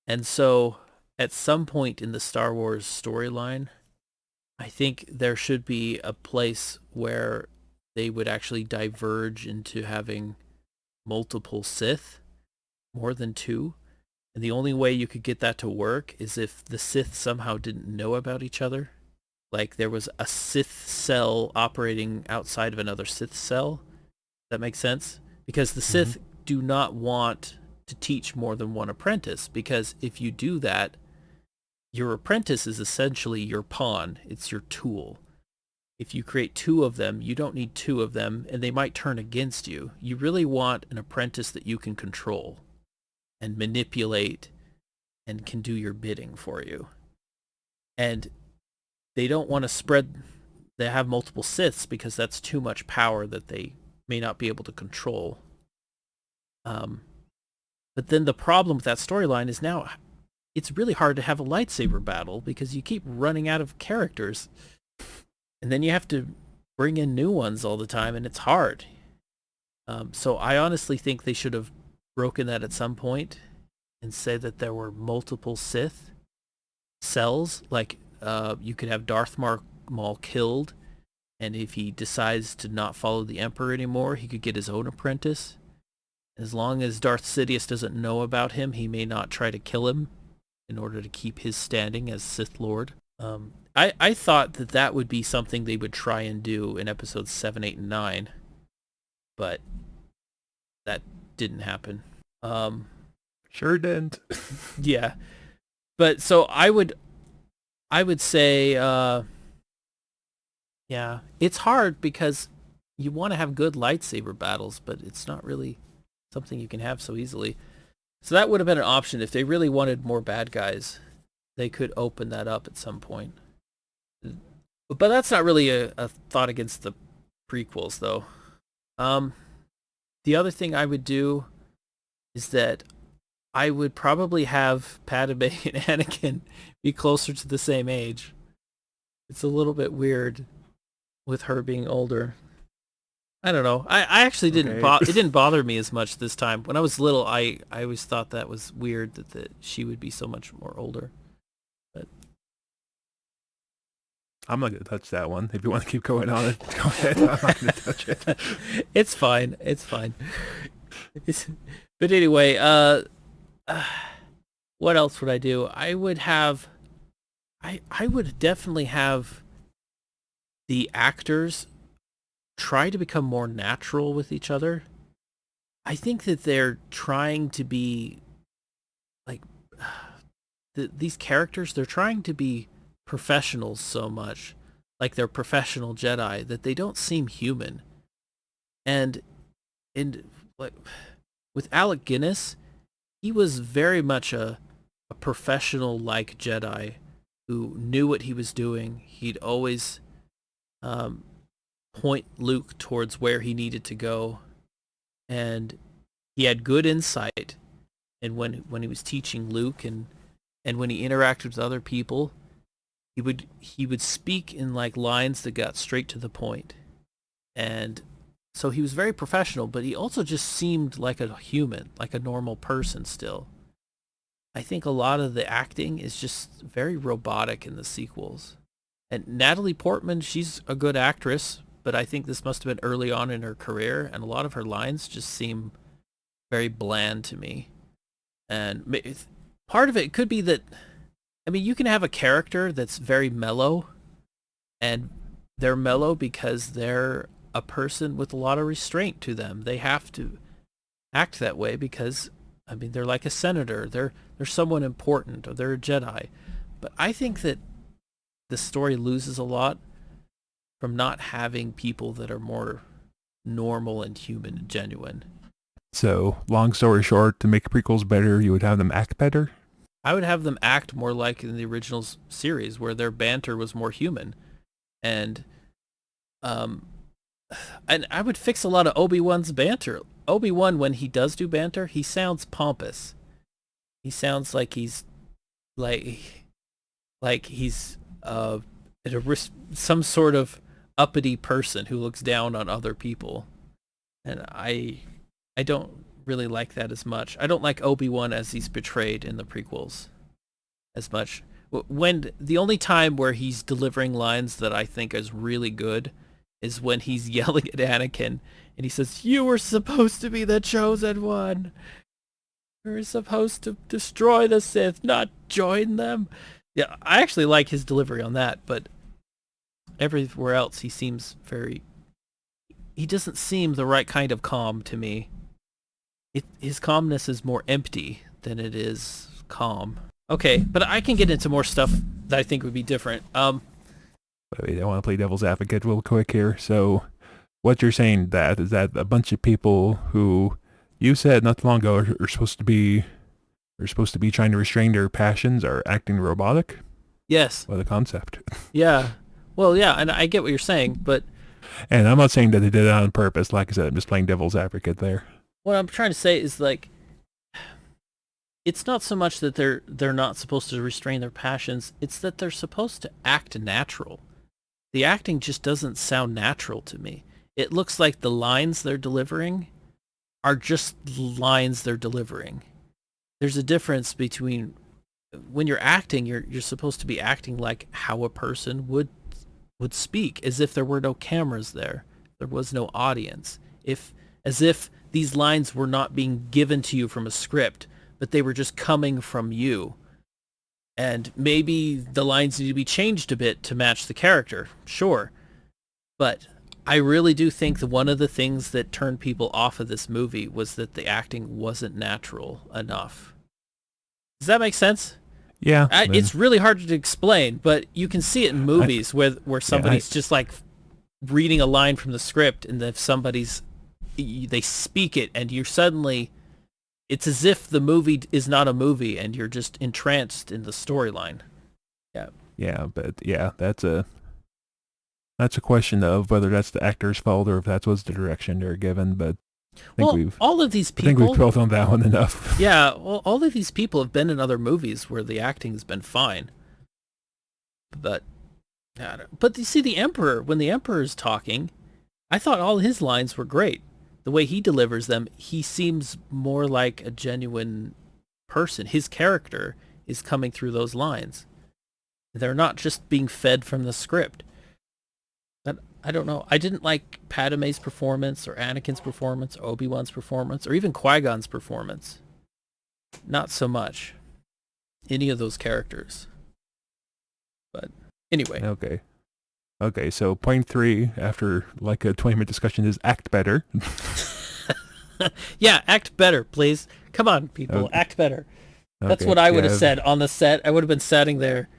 And so at some point in the Star Wars storyline, I think there should be a place where they would actually diverge into having multiple Sith, more than 2. And the only way you could get that to work is if the Sith somehow didn't know about each other. Like there was a Sith cell operating outside of another Sith cell. That makes sense? Because the Sith do not want to teach more than one apprentice, because if you do that, your apprentice is essentially your pawn. It's your tool. If you create 2 of them, you don't need 2 of them, and they might turn against you. You really want an apprentice that you can control and manipulate and can do your bidding for you. And they don't want to they have multiple Siths because that's too much power that they may not be able to control. But then the problem with that storyline is now it's really hard to have a lightsaber battle because you keep running out of characters. And then you have to bring in new ones all the time, and it's hard. So I honestly think they should have broken that at some point and say that there were multiple Sith cells. Like you could have Darth Maul killed, and if he decides to not follow the Emperor anymore, he could get his own apprentice. As long as Darth Sidious doesn't know about him, he may not try to kill him in order to keep his standing as Sith Lord. I thought that would be something they would try and do in episodes 7, 8, and 9, but that didn't happen. Sure didn't. Yeah, but so I would say, yeah, it's hard because you want to have good lightsaber battles, but it's not really something you can have so easily. So that would have been an option if they really wanted more bad guys. They could open that up at some point. But that's not really a thought against the prequels, though. The other thing I would do is that I would probably have Padme and Anakin be closer to the same age. It's a little bit weird with her being older. I don't know. I actually didn't Okay. it didn't bother me as much this time. When I was little, I always thought that was weird that she would be so much more older. But I'm not gonna touch that one. If you want to keep going on it, go ahead. I'm not gonna touch it. it's fine. It's fine. But anyway, what else would I do? I would definitely have the actors try to become more natural with each other. I think that they're trying to be like these characters. They're trying to be professionals so much, like they're professional Jedi, that they don't seem human. And like with Alec Guinness, he was very much a professional like Jedi who knew what he was doing. He'd always point Luke towards where he needed to go, and he had good insight. And when he was teaching Luke and when he interacted with other people, he would speak in like lines that got straight to the point. And so he was very professional, but he also just seemed like a human, like a normal person still. I think a lot of the acting is just very robotic in the sequels. And Natalie Portman, she's a good actress, but I think this must have been early on in her career, and a lot of her lines just seem very bland to me. And part of it could be that, I mean, you can have a character that's very mellow, and they're mellow because they're a person with a lot of restraint to them. They have to act that way because, I mean, they're like a senator. They're someone important, or they're a Jedi. But I think that the story loses a lot from not having people that are more normal and human and genuine. So, long story short, to make prequels better, you would have them act better. I would have them act more like in the original series, where their banter was more human. And and I would fix a lot of Obi-Wan's banter. Obi-Wan, when he does do banter, he sounds pompous. He sounds like he's like he's some sort of uppity person who looks down on other people. And I don't really like that as much. I don't like Obi-Wan as he's portrayed in the prequels as much. When the only time where he's delivering lines that I think is really good is when he's yelling at Anakin and he says, "You were supposed to be the chosen one. You're supposed to destroy the Sith, not join them." Yeah, I actually like his delivery on that, but everywhere else he seems he doesn't seem the right kind of calm to me. His calmness is more empty than it is calm. Okay, but I can get into more stuff that I think would be different. Wait, I want to play devil's advocate real quick here. So, what you're saying is that a bunch of people who you said not too long ago are supposed to be trying to restrain their passions are acting robotic? Yes. What a concept. Yeah. Well, yeah, and I get what you're saying, but And I'm not saying that they did it on purpose. Like I said, I'm just playing devil's advocate there. what I'm trying to say is, like, it's not so much that they're not supposed to restrain their passions, it's that they're supposed to act natural. The acting just doesn't sound natural to me. It looks like the lines they're delivering are just lines they're delivering. There's a difference between when you're acting, you're supposed to be acting like how a person would speak, as if there were no cameras there. There was no audience. As if these lines were not being given to you from a script, but they were just coming from you. And maybe the lines need to be changed a bit to match the character, sure. But I really do think that one of the things that turned people off of this movie was that the acting wasn't natural enough. Does that make sense? Yeah. It's really hard to explain, but you can see it in movies where somebody's just like reading a line from the script, and if they speak it, and you're suddenly, it's as if the movie is not a movie, and you're just entranced in the storyline. Yeah. Yeah, but yeah, that's a question of whether that's the actor's fault or if that was the direction they're given. But I think all of these people, I think we've dwelt on that one enough. Yeah, well, all of these people have been in other movies where the acting's been fine. But But you see, the Emperor, when the Emperor is talking, I thought all his lines were great. The way he delivers them, he seems more like a genuine person. His character is coming through those lines. They're not just being fed from the script. But I don't know. I didn't like Padme's performance or Anakin's performance, or Obi-Wan's performance, or even Qui-Gon's performance. Not so much. Any of those characters. But anyway. Okay, so point 3, after like a 20-minute discussion, is act better. Yeah, act better, please. Come on, people, act better. That's what I would have said on the set. I would have been sitting there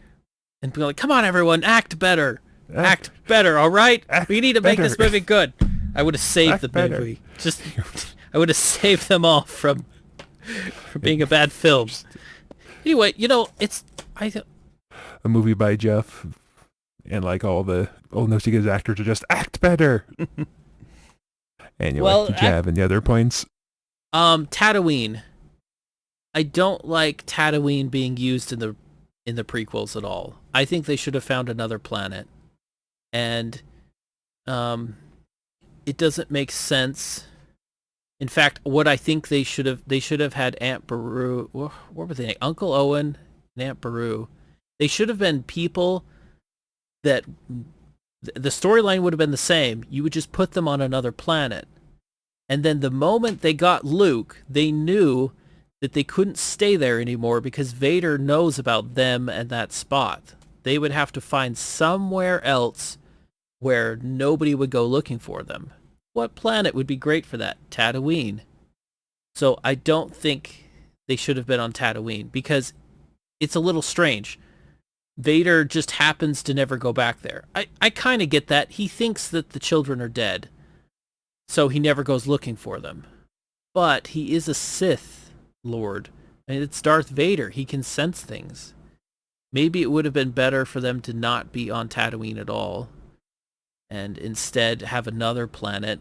and be like, come on, everyone, act better. Act better, all right? We need to make this movie good. I would have saved the movie. I would have saved them all from being a bad film. Anyway, it's a movie by Jeff, and like all the old No Secrets actors are just act better. Anyway, did you have any other points? Tatooine. I don't like Tatooine being used in the prequels at all. I think they should have found another planet. And it doesn't make sense. In fact, what I think they should have had Aunt Beru, what were they? Uncle Owen and Aunt Beru. They should have been people that the storyline would have been the same. You would just put them on another planet. And then the moment they got Luke, they knew that they couldn't stay there anymore because Vader knows about them and that spot. They would have to find somewhere else where nobody would go looking for them. What planet would be great for that? Tatooine. So I don't think they should have been on Tatooine because it's a little strange. Vader just happens to never go back there. I kind of get that. He thinks that the children are dead, so he never goes looking for them. But he is a Sith Lord, and it's Darth Vader. He can sense things. Maybe it would have been better for them to not be on Tatooine at all, and instead have another planet.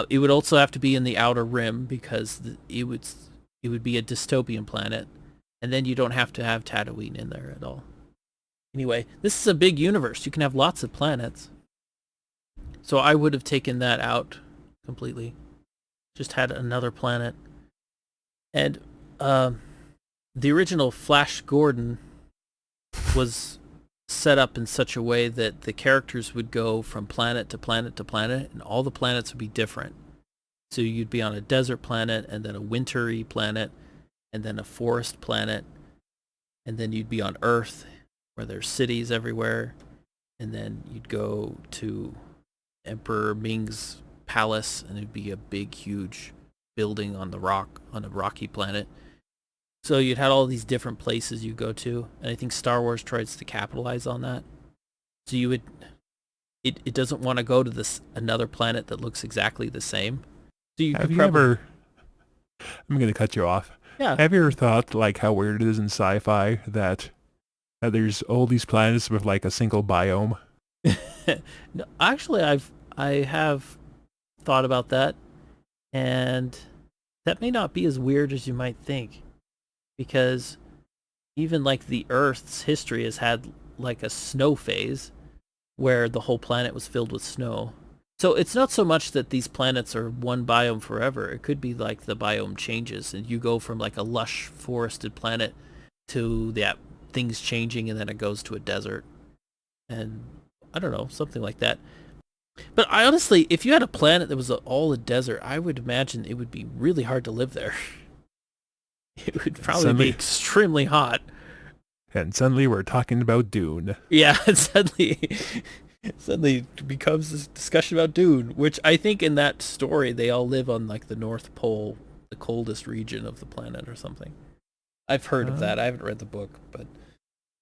It would also have to be in the Outer Rim because it would be a dystopian planet, and then you don't have to have Tatooine in there at all. Anyway, this is a big universe. You can have lots of planets. So I would have taken that out completely. Just had another planet. And the original Flash Gordon was set up in such a way that the characters would go from planet to planet to planet, and all the planets would be different. So you'd be on a desert planet, and then a wintry planet, and then a forest planet, and then you'd be on Earth, where there's cities everywhere, and then you'd go to Emperor Ming's palace, and it'd be a big, huge building on a rocky planet. So you'd have all these different places you go to, and I think Star Wars tries to capitalize on that. So you would, it doesn't want to go to another planet that looks exactly the same. So you have you ever? I'm gonna cut you off. Yeah. Have you ever thought like how weird it is in sci-fi that there's all these planets with like a single biome? No, actually, I have thought about that, and that may not be as weird as you might think, because even like the Earth's history has had like a snow phase where the whole planet was filled with snow. So it's not so much that these planets are one biome forever. It could be like the biome changes and you go from like a lush forested planet to things changing, and then it goes to a desert. And I don't know, something like that. But I honestly, if you had a planet that was all a desert, I would imagine it would be really hard to live there. It would probably be extremely hot. And suddenly we're talking about Dune. Yeah, and suddenly it becomes this discussion about Dune, which I think in that story they all live on like the North Pole, the coldest region of the planet or something. I've heard of that. I haven't read the book, but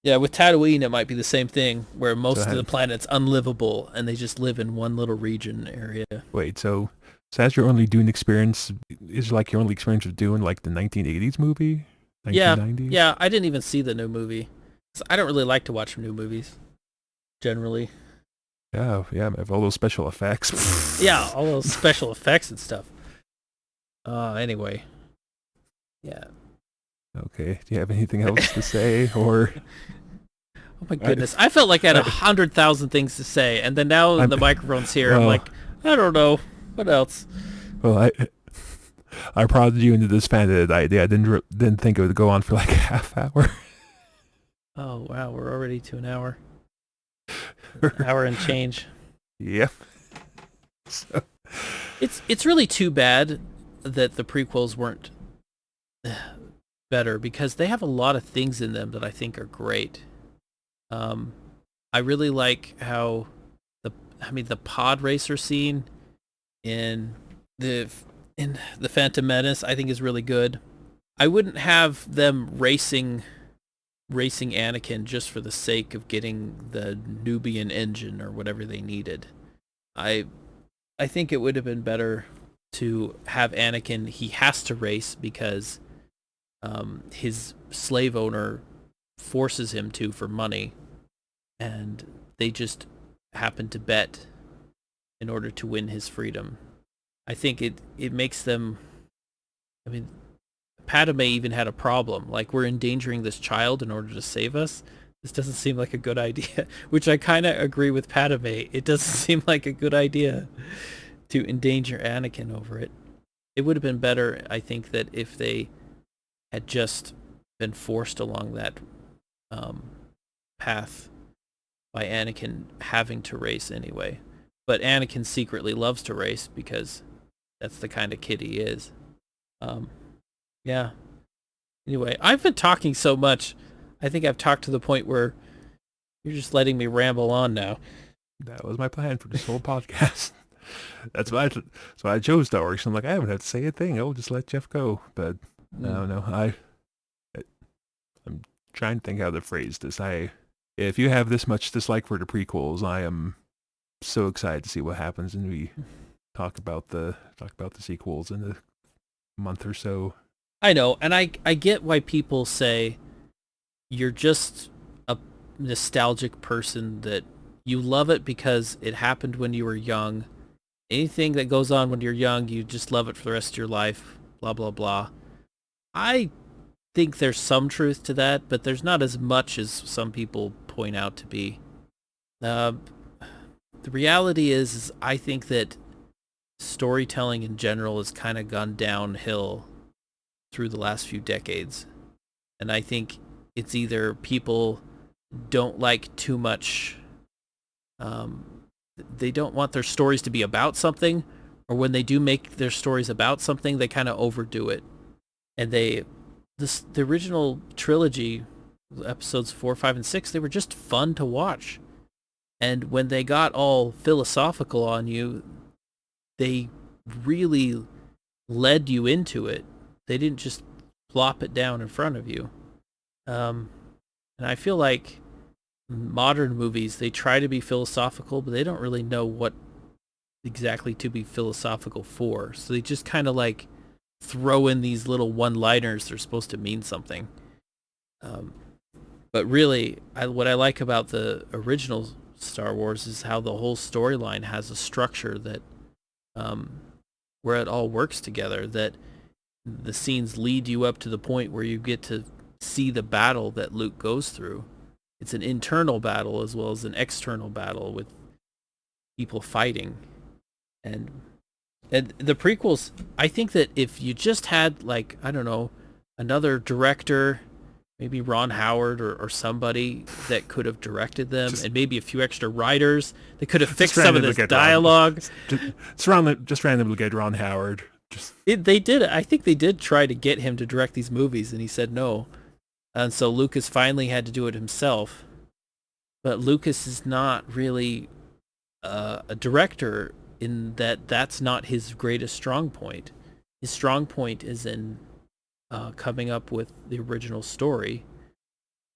yeah, with Tatooine it might be the same thing, where most of the planet's unlivable and they just live in one little region area. Wait, so that's your only Dune experience? Is like your only experience with Dune like the 1980s movie? 1990s? Yeah, I didn't even see the new movie. I don't really like to watch new movies, generally. Yeah, have all those special effects. Yeah, all those special effects and stuff. Anyway. Yeah. Okay, do you have anything else to say, or? Oh my goodness. I felt like I had 100,000 things to say, and then now the microphone's here. Well, I'm like, I don't know. What else? Well, I prodded you into this fan idea. I didn't think it would go on for like a half hour. Oh, wow. We're already to an hour. An hour and change. Yep. So. It's really too bad that the prequels weren't better, because they have a lot of things in them that I think are great. I really like how the pod racer scene in the Phantom Menace, I think, is really good. I wouldn't have them racing Anakin just for the sake of getting the Nubian engine or whatever they needed. I think it would have been better to have Anakin. He has to race because his slave owner forces him to for money, and they just happen to bet in order to win his freedom. I think it makes them... I mean, Padme even had a problem. Like, we're endangering this child in order to save us. This doesn't seem like a good idea, which I kind of agree with Padme. It doesn't seem like a good idea to endanger Anakin over it. It would have been better, I think, that if they had just been forced along that path by Anakin having to race anyway. But Anakin secretly loves to race because that's the kind of kid he is. Yeah. Anyway, I've been talking so much. I think I've talked to the point where you're just letting me ramble on now. That was my plan for this whole podcast. That's why I chose Star Wars. I'm like, I haven't had to say a thing. I'll just let Jeff go. But I don't know. I'm trying to think how to phrase this. If you have this much dislike for the prequels, I am so excited to see what happens, and we talk about the sequels in a month or so. I know, and I get why people say you're just a nostalgic person, that you love it because it happened when you were young. Anything that goes on when you're young, you just love it for the rest of your life, blah, blah, blah. I think there's some truth to that, but there's not as much as some people point out to be. The reality is I think that storytelling in general has kind of gone downhill through the last few decades. And I think it's either people don't like too much, they don't want their stories to be about something, or when they do make their stories about something, they kind of overdo it. And the original trilogy, episodes 4, 5, and 6, they were just fun to watch. And when they got all philosophical on you, they really led you into it. They didn't just plop it down in front of you. And I feel like modern movies, they try to be philosophical, but they don't really know what exactly to be philosophical for. So they just kind of like throw in these little one-liners. They're supposed to mean something. But really, what I like about the original Star Wars is how the whole storyline has a structure that where it all works together, that the scenes lead you up to the point where you get to see the battle that Luke goes through. It's an internal battle as well as an external battle with people fighting. And the prequels, I think that if you just had, like, I don't know, another director, maybe Ron Howard or somebody that could have directed them, and maybe a few extra writers that could have fixed some of this dialogue. Just randomly get Ron Howard. They did. I think they did try to get him to direct these movies, and he said no. And so Lucas finally had to do it himself. But Lucas is not really a director, in that that's not his greatest strong point. His strong point is in coming up with the original story.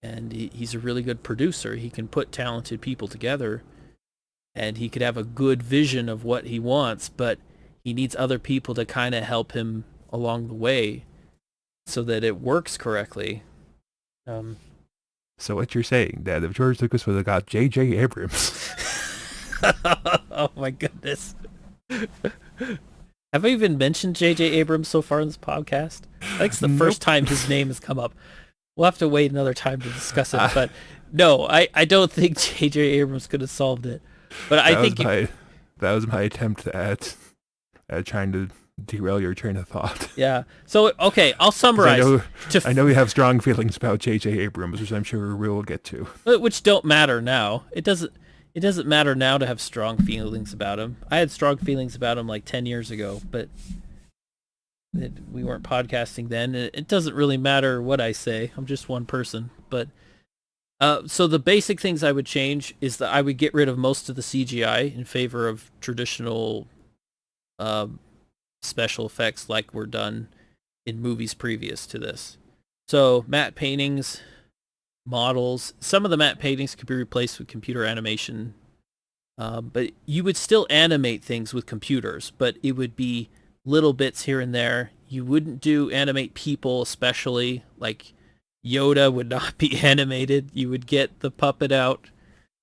And he's a really good producer. He can put talented people together, and he could have a good vision of what he wants, but he needs other people to kind of help him along the way so that it works correctly. So what you're saying, Dad, if George Lucas would have got J.J. Abrams... Oh my goodness. Have I even mentioned J.J. Abrams so far in this podcast? I think it's the first time his name has come up. we'll have to wait another time to discuss it. But no, I don't think J.J. Abrams could have solved it. But I think that was my attempt at trying to derail your train of thought. Yeah. So okay, I'll summarize. I know you have strong feelings about J.J. Abrams, which I'm sure we will get to. Which don't matter now. It doesn't matter now to have strong feelings about him. I had strong feelings about him like 10 years ago, but we weren't podcasting then. It doesn't really matter what I say. I'm just one person. But so the basic things I would change is that I would get rid of most of the CGI in favor of traditional special effects like were done in movies previous to this. So matte paintings, models, some of the matte paintings could be replaced with computer animation, but you would still animate things with computers, but it would be little bits here and there. You wouldn't animate people, especially like Yoda would not be animated. You would get the puppet out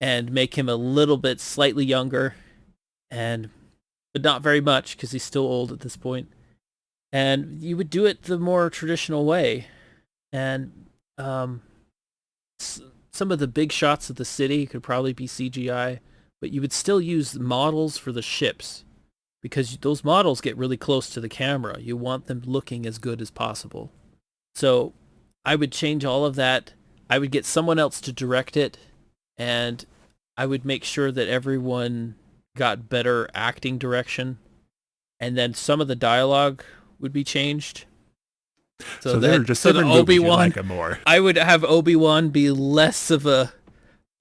and make him a little bit slightly younger, but not very much because he's still old at this point. And you would do it the more traditional way. And some of the big shots of the city could probably be CGI, but you would still use models for the ships because those models get really close to the camera. You want them looking as good as possible. So I would change all of that. I would get someone else to direct it, and I would make sure that everyone got better acting direction, and then some of the dialogue would be changed. So they're just different movies you like them more. I would have Obi-Wan be less of a...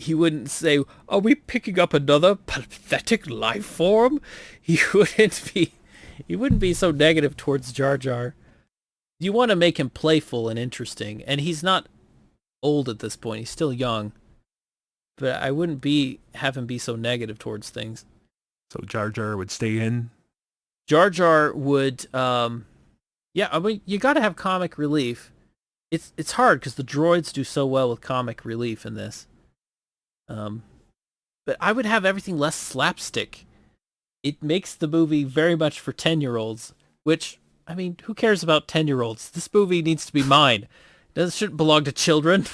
He wouldn't say, "Are we picking up another pathetic life form?" He wouldn't be so negative towards Jar Jar. You want to make him playful and interesting, and he's not old at this point. He's still young. But I wouldn't have him be so negative towards things. So Jar Jar would stay in? Jar Jar would, yeah, I mean, you got to have comic relief. It's hard because the droids do so well with comic relief in this. But I would have everything less slapstick. It makes the movie very much for 10-year-olds, which, I mean, who cares about 10-year-olds? This movie needs to be mine. It shouldn't belong to children.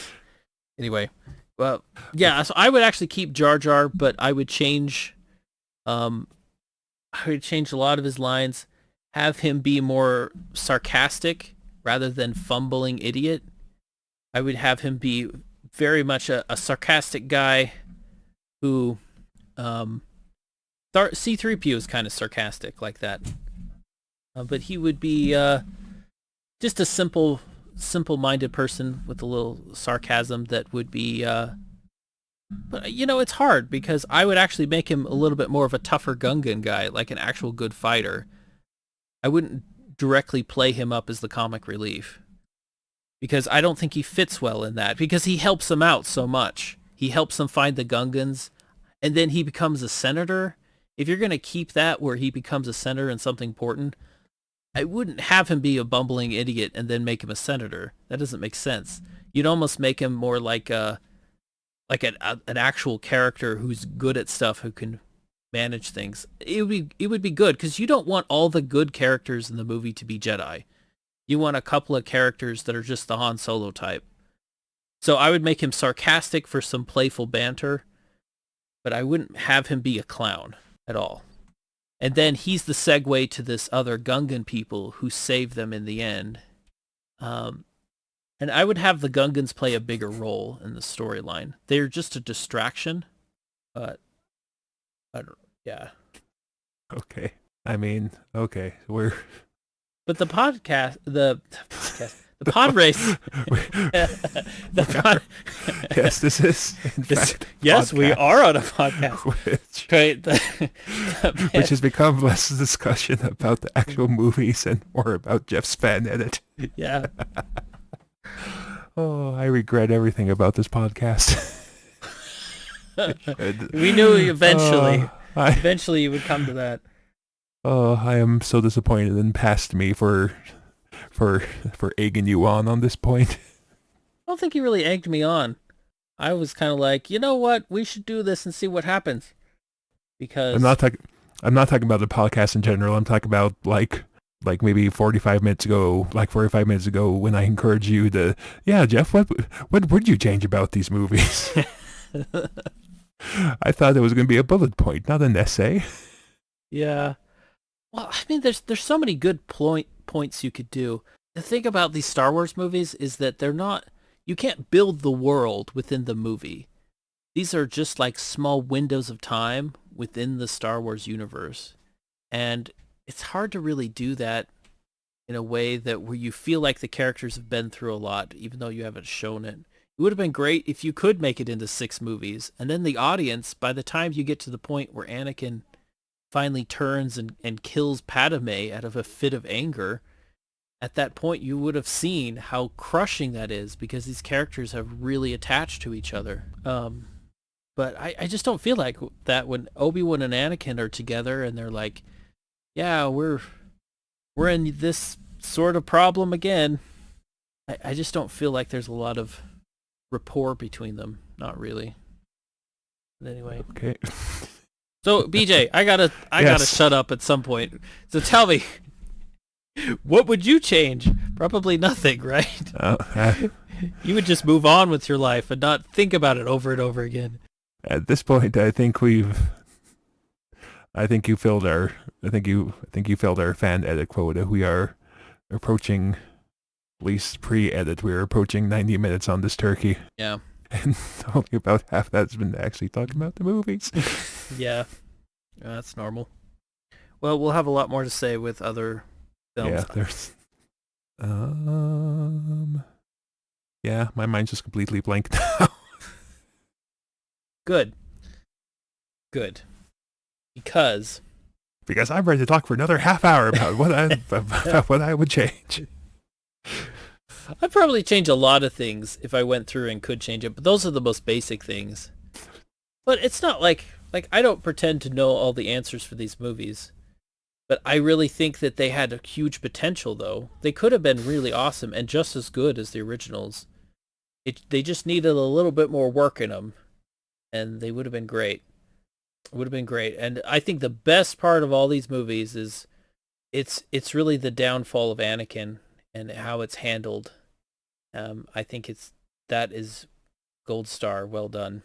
Anyway, well, yeah, so I would actually keep Jar Jar, but I would change a lot of his lines, have him be more sarcastic rather than fumbling idiot. I would have him be very much a sarcastic guy who C-3PO is kind of sarcastic like that. But he would be just a simple-minded person with a little sarcasm that would be... But, you know, it's hard because I would actually make him a little bit more of a tougher Gungan guy, like an actual good fighter. I wouldn't directly play him up as the comic relief because I don't think he fits well in that because he helps them out so much. He helps them find the Gungans, and then he becomes a senator. If you're going to keep that where he becomes a senator in something important, I wouldn't have him be a bumbling idiot and then make him a senator. That doesn't make sense. You'd almost make him more like an actual character who's good at stuff, who can manage things. It would be good because you don't want all the good characters in the movie to be Jedi. You want a couple of characters that are just the Han Solo type. So I would make him sarcastic for some playful banter, but I wouldn't have him be a clown at all. And then he's the segue to this other Gungan people who save them in the end. And I would have the Gungans play a bigger role in the storyline. They're just a distraction, but yeah. Okay. I mean, okay, But the pod race. Yes, this is. Yes, we are on a podcast. Which has become less discussion about the actual movies and more about Jeff's fan edit. Yeah. Oh, I regret everything about this podcast. We knew eventually. Eventually you would come to that. Oh, I am so disappointed in past me for egging you on this point. I don't think you really egged me on. I was kind of like, you know what? We should do this and see what happens. Because I'm not talking about the podcast in general. I'm talking about like like maybe 45 minutes ago, when I encouraged you to, yeah, Jeff, what would you change about these movies? I thought it was going to be a bullet point, not an essay. Yeah. Well, I mean, there's so many good points you could do. The thing about these Star Wars movies is that they're not, you can't build the world within the movie. These are just like small windows of time within the Star Wars universe. And it's hard to really do that in a way that where you feel like the characters have been through a lot, even though you haven't shown it. It would have been great if you could make it into 6 movies. And then the audience, by the time you get to the point where Anakin finally turns and kills Padme out of a fit of anger, at that point you would have seen how crushing that is because these characters have really attached to each other. But I just don't feel like that when Obi-Wan and Anakin are together and they're like, yeah, we're in this sort of problem again. I just don't feel like there's a lot of rapport between them. Not really. But anyway. Okay. So BJ, I gotta Yes. shut up at some point. So tell me, what would you change? Probably nothing, right? You would just move on with your life and not think about it over and over again. At this point, I think you filled our fan edit quota. We are approaching, at least pre-edit, we're approaching 90 minutes on this turkey. Yeah. And only about half that's been actually talking about the movies. Yeah. That's normal. Well, we'll have a lot more to say with other films. Yeah, there's yeah, my mind's just completely blank now. Good. Because I'm ready to talk for another half hour about what I would change. I'd probably change a lot of things if I went through and could change it, but those are the most basic things. But it's not like I don't pretend to know all the answers for these movies. But I really think that they had a huge potential, though. They could have been really awesome and just as good as the originals. They just needed a little bit more work in them, and they would have been great. It would have been great. And I think the best part of all these movies is it's really the downfall of Anakin and how it's handled. I think that is gold star, well done.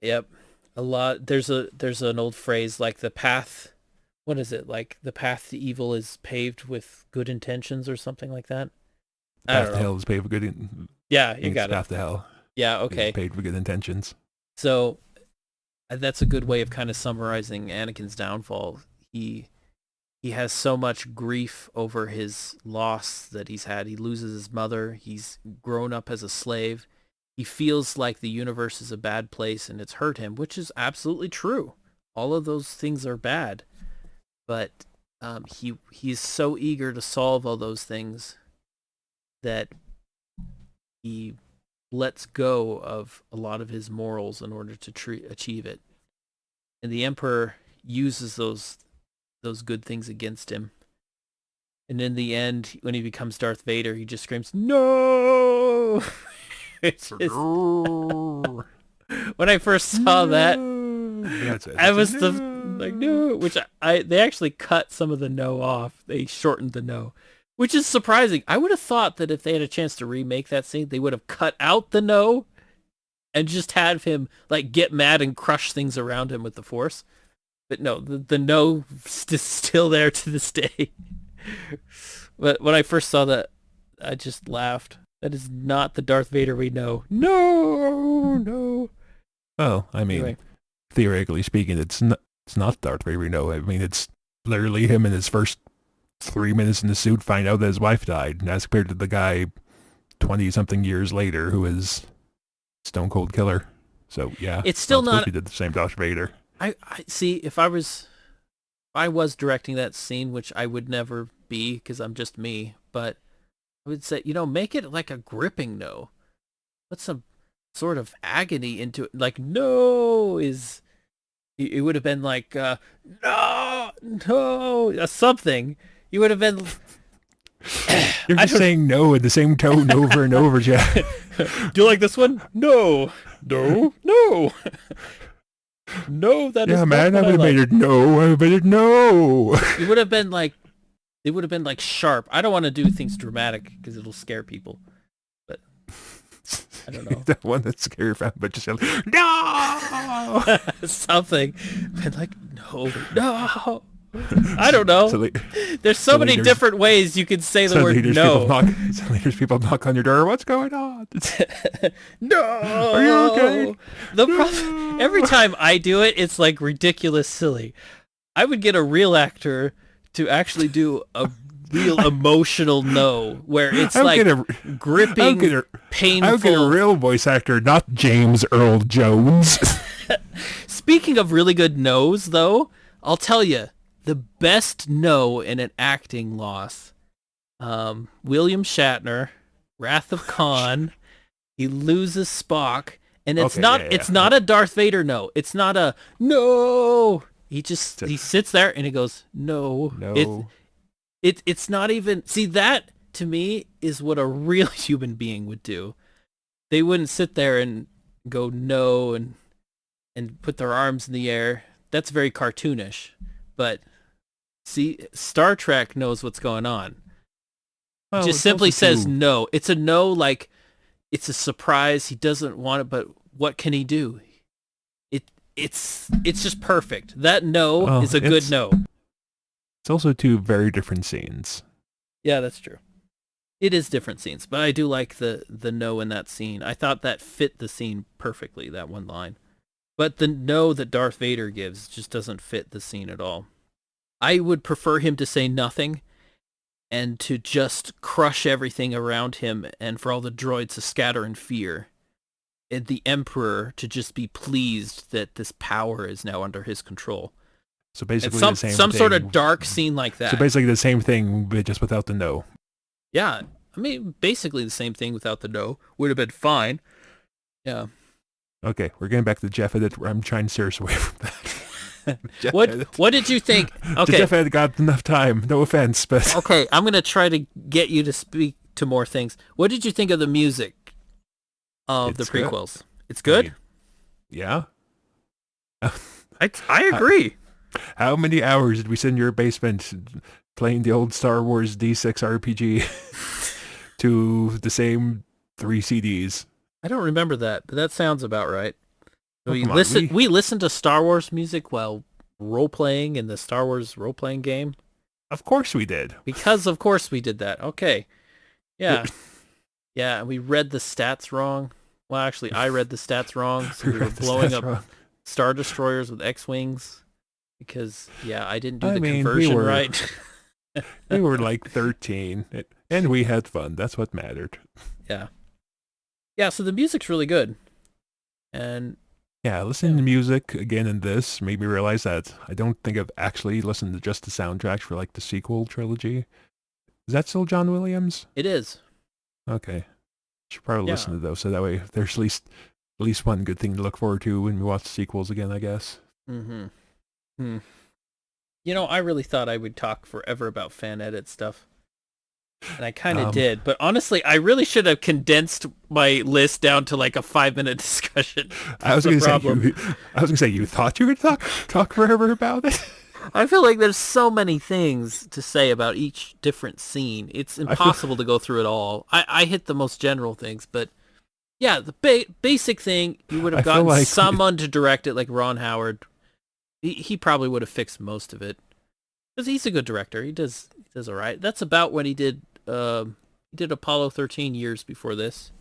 Yep. A lot there's an old phrase like the path, what is it? Like the path to evil is paved with good intentions or something like that. Path to hell is paved with good Yeah, you got it. Path to hell. Yeah, okay. Is paved with good intentions. So that's a good way of kind of summarizing Anakin's downfall. He has so much grief over his loss that he's had. He loses his mother. He's grown up as a slave. He feels like the universe is a bad place and it's hurt him, which is absolutely true. All of those things are bad. But he's so eager to solve all those things that he lets go of a lot of his morals in order to achieve it. And the Emperor uses those good things against him. And in the end, when he becomes Darth Vader, he just screams, "No!" It's just... When I first saw that, I was like, "No!" Which they actually cut some of the "no" off. They shortened the "no," which is surprising. I would have thought that if they had a chance to remake that scene, they would have cut out the "no" and just had him like get mad and crush things around him with the Force. But no, the "no" is still there to this day. But when I first saw that, I just laughed. That is not the Darth Vader we know. No. Well, I mean, theoretically speaking, it's not Darth Vader we know. I mean, it's literally him in his first 3 minutes in the suit find out that his wife died, as compared to the guy 20-something years later who is Stone Cold Killer. So, yeah. It's still not... He did the same Darth Vader. I see, if I was directing that scene, which I would never be because I'm just me, but I would say, make it like a gripping no. Put some sort of agony into it. Like, no is... It would have been like, no, something. You would have been... You're just saying no in the same tone over and over, Jack. Do you like this one? No. No. No, that is not what I would have made it no. I would have made it no. It would have been like They would have been like sharp. I don't want to do things dramatic because it'll scare people. But I don't know. The one that's scary fan, but just like, no! Something. Been like, no. I don't know. There's so many different ways you can say the word no. Suddenly there's people knock on your door. What's going on? No. Are you okay? Every time I do it, it's like ridiculous silly. I would get a real actor to actually do a real emotional no, where it's gripping, painful. I would get a real voice actor, not James Earl Jones. Speaking of really good no's, though, I'll tell you, the best no in an acting loss, William Shatner, Wrath of Khan, he loses Spock, and it's not a Darth Vader no. It's not a no. He sits there and he goes, no. It's not even, see, that to me is what a real human being would do. They wouldn't sit there and go no and put their arms in the air. That's very cartoonish. But see, Star Trek knows what's going on. Well, just simply says no. It's a no, like it's a surprise. He doesn't want it, but what can he do? It's just perfect. That no is a good no. It's also two very different scenes. Yeah, that's true. It is different scenes, but I do like the no in that scene. I thought that fit the scene perfectly, that one line. But the no that Darth Vader gives just doesn't fit the scene at all. I would prefer him to say nothing and to just crush everything around him and for all the droids to scatter in fear. And the Emperor to just be pleased that this power is now under his control. So basically the same some sort of dark scene like that. So basically the same thing, but just without the no. Yeah. I mean, basically the same thing without the no. Would have been fine. Yeah. Okay, we're getting back to Jeff Edit. I'm trying to steer us away from that. What did you think? Okay. Jeff Edit got enough time. No offense, but... Okay, I'm going to try to get you to speak to more things. What did you think of the music of the prequels? Good. It's good? I mean, yeah. I agree. How many hours did we sit in your basement playing the old Star Wars D6 RPG to the same 3 CDs? I don't remember that, but that sounds about right. We listened to Star Wars music while role-playing in the Star Wars role-playing game? Of course we did. Because of course we did that. Okay. Yeah. Yeah, we read the stats wrong. Well, actually, I read the stats wrong, so we were blowing up Star Destroyers with X-Wings. Because, yeah, I didn't do the conversion right. We were like 13, and we had fun. That's what mattered. Yeah. Yeah, so the music's really good. And yeah, listening to music again in this made me realize that I don't think I've actually listened to just the soundtracks for like the sequel trilogy. Is that still John Williams? It is. Okay. Should probably listen to those so that way there's at least one good thing to look forward to when we watch the sequels again, I guess. Mm-hmm. You know, I really thought I would talk forever about fan edit stuff. And I kind of did, but honestly, I really should have condensed my list down to like a 5-minute discussion. I was going to say, you thought you were going to talk forever about it? I feel like there's so many things to say about each different scene. It's impossible to go through it all. I hit the most general things, but yeah, the basic thing, you would have gotten like someone to direct it, like Ron Howard. He probably would have fixed most of it. Because he's a good director. He does all right. That's about when he did Apollo 13 years before this.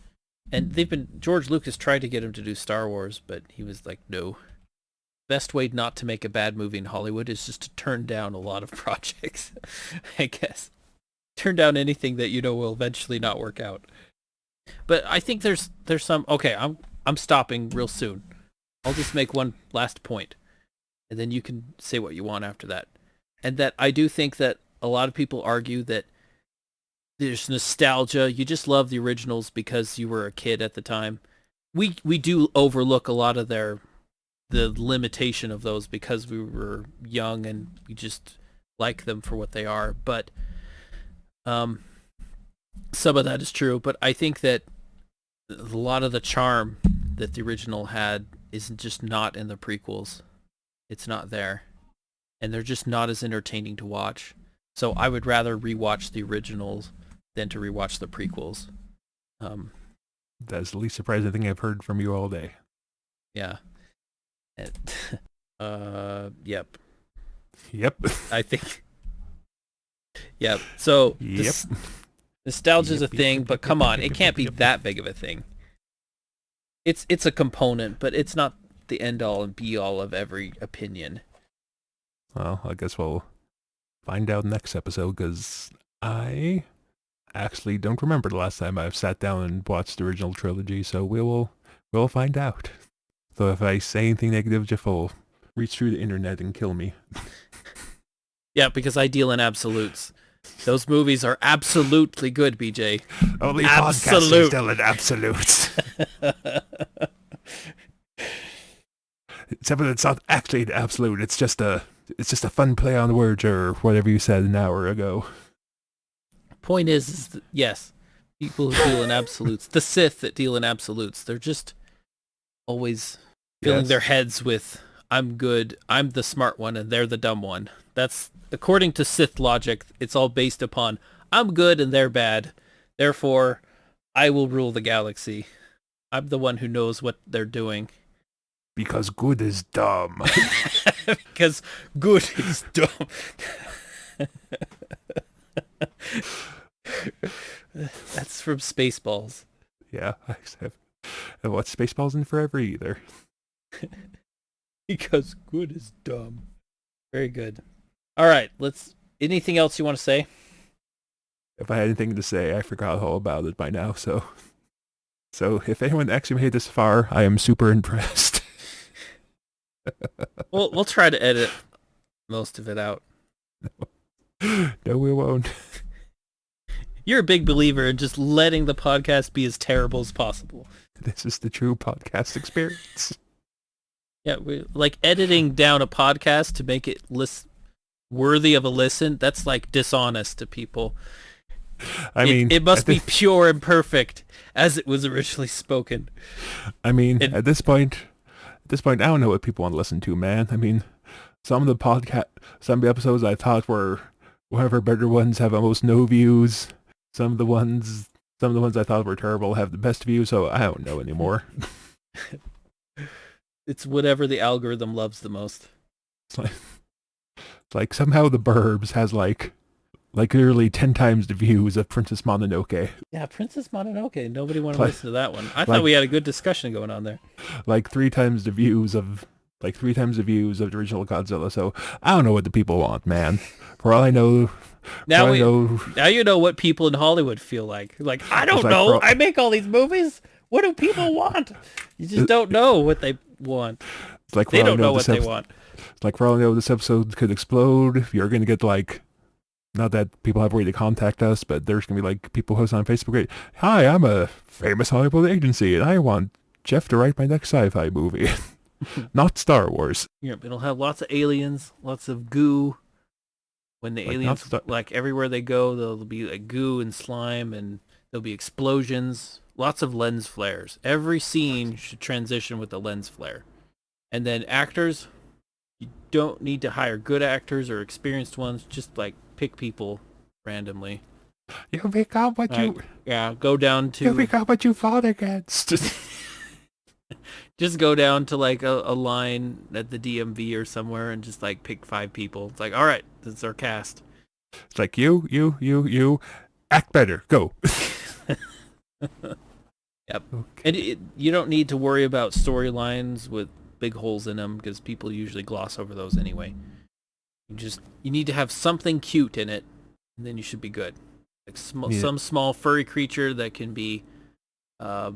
And George Lucas tried to get him to do Star Wars, but he was like, no. Best way not to make a bad movie in Hollywood is just to turn down a lot of projects, I guess. Turn down anything that you know will eventually not work out. But I think there's some... Okay, I'm stopping real soon. I'll just make one last point, and then you can say what you want after that. And that I do think that a lot of people argue that there's nostalgia. You just love the originals because you were a kid at the time. We do overlook a lot of the limitation of those because we were young and we just like them for what they are. But some of that is true. But I think that a lot of the charm that the original had is just not in the prequels. It's not there. And they're just not as entertaining to watch. So I would rather rewatch the originals than to rewatch the prequels. That's the least surprising thing I've heard from you all day. Yeah. Yep. Yep. I think. Yep. So Yep. Nostalgia's a thing, but come on, it can't be that big of a thing. It's a component, but it's not the end all and be all of every opinion. Well, I guess we'll find out next episode, because I actually don't remember the last time I've sat down and watched the original trilogy, so we'll find out. So if I say anything negative, Jeff will reach through the internet and kill me. Yeah, because I deal in absolutes. Those movies are absolutely good, BJ. Only podcasters deal in absolutes. Except that it's not actually an absolute. It's just a fun play on the words, or whatever you said an hour ago. Point is that, yes, people who deal in absolutes, the Sith that deal in absolutes, they're just always filling their heads with, I'm good, I'm the smart one, and they're the dumb one. That's, according to Sith logic, it's all based upon, I'm good and they're bad. Therefore, I will rule the galaxy. I'm the one who knows what they're doing. Because good is dumb. Because good is dumb. That's from Spaceballs. Yeah, I haven't watched Spaceballs in forever either. Because good is dumb. Very good. All right, anything else you want to say? If I had anything to say, I forgot all about it by now, so if anyone actually made it this far, I am super impressed. We'll try to edit most of it out. No, we won't. You're a big believer in just letting the podcast be as terrible as possible. This is the true podcast experience. Yeah, we like editing down a podcast to make it worthy of a listen. That's like dishonest to people. I mean, it must be pure and perfect as it was originally spoken. I mean, at this point, I don't know what people want to listen to, man. I mean, some of the episodes I thought were one of our better ones have almost no views. Some of the ones I thought were terrible have the best views, so I don't know anymore. It's whatever the algorithm loves the most. It's like somehow The Burbs has like literally 10 times the views of Princess Mononoke. Yeah, Princess Mononoke. Nobody wanted to listen to that one. I thought we had a good discussion going on there. Like 3 times the views of the original Godzilla. So I don't know what the people want, man. For all I know, now you know what people in Hollywood feel like. Like, I don't know. I make all these movies. What do people want? You just don't know what they want. It's like they don't know what they want. It's like, for all I know, this episode could explode. You're going to get like, not that people have a way to contact us, but there's going to be like people post on Facebook. Hi, I'm a famous Hollywood agency, and I want Jeff to write my next sci-fi movie. Not Star Wars. Yeah, it'll have lots of aliens, lots of goo. When the aliens, like everywhere they go, there'll be like goo and slime, and there'll be explosions, lots of lens flares. Every scene should transition with a lens flare. And then actors, you don't need to hire good actors or experienced ones. Just like pick people randomly. You pick out what go down to... You pick out what you fought against. Just go down to like a line at the DMV or somewhere and just like pick 5 people. It's like, all right, this is our cast. It's like, you, act better, go. Yep. Okay. And you don't need to worry about storylines with big holes in them, because people usually gloss over those anyway. You need to have something cute in it, and then you should be good. Like some small furry creature that can be a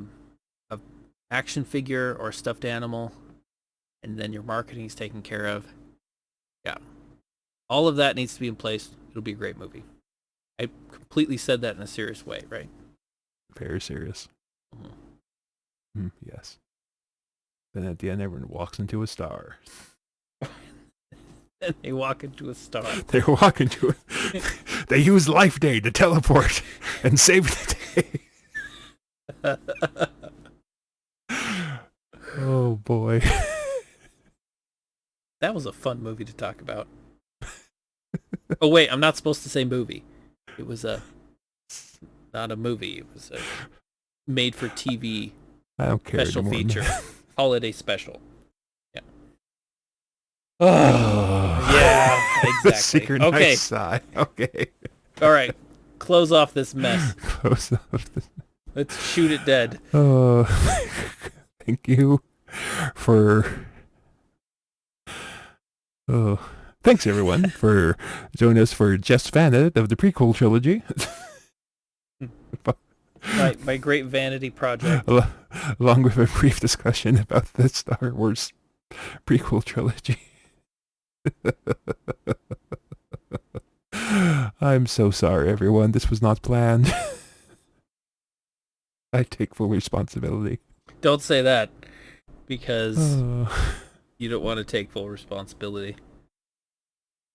action figure or a stuffed animal, and then your marketing is taken care of. Yeah. All of that needs to be in place. It'll be a great movie. I completely said that in a serious way, right? Very serious. Yes. Then at the end, everyone walks into a star. And they walk into a star. They walk into it. They use Life Day to teleport and save the day. Oh boy. That was a fun movie to talk about. Oh wait, I'm not supposed to say movie. It was not a movie. It was a made for TV I don't care special anymore, feature, man. holiday special. Yeah. Oh, Yeah, the exactly. secret Okay. nice sigh. Okay. All right. Close off this mess. Close off the- Let's shoot it dead. Oh, thank you for. Oh, thanks everyone for joining us for Just Fan Edit of the Prequel Trilogy. My great vanity project. Along with a brief discussion about the Star Wars Prequel Trilogy. I'm so sorry, everyone. This was not planned. I take full responsibility. Don't say that, because Oh. you don't want to take full responsibility.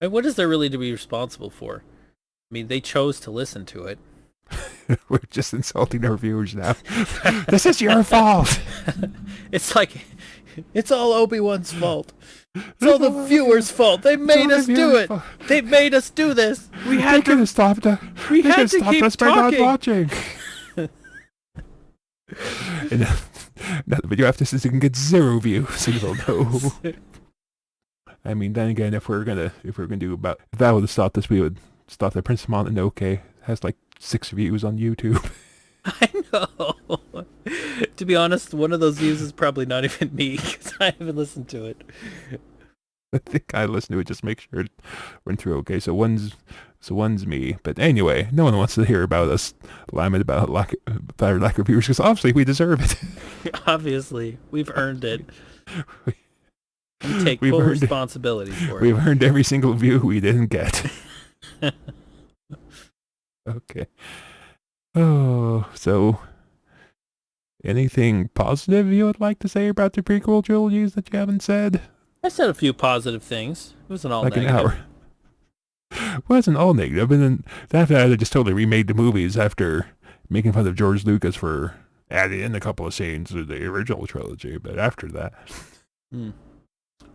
And what is there really to be responsible for? I mean, they chose to listen to it. We're just insulting our viewers now. This is your fault. It's like, it's all Obi-Wan's fault. It's all the viewers' fault. They made us do it. They made us do this. We had to stop us keep by not talking. watching. And now the video after this can get 0 views, so you'll know. I mean, then again, if we're gonna do about, if that would have stopped this, we would stop the Prince Mononoke has like 6 views on YouTube. I know. To be honest, one of those views is probably not even me, because I haven't listened to it. I think I listened to it just to make sure it went through okay. So one's me. But anyway, no one wants to hear about us lament about our lack of viewers, because obviously we deserve it. Obviously, we've earned it. We take We've full earned it. responsibility for it. We've earned every single view we didn't get. Okay. Oh, so anything positive you would like to say about the prequel trilogies that you haven't said? I said a few positive things. It wasn't all Like negative. an hour. Wasn't all negative, and then after that, they just totally remade the movies after making fun of George Lucas for adding in a couple of scenes to the original trilogy. But after that,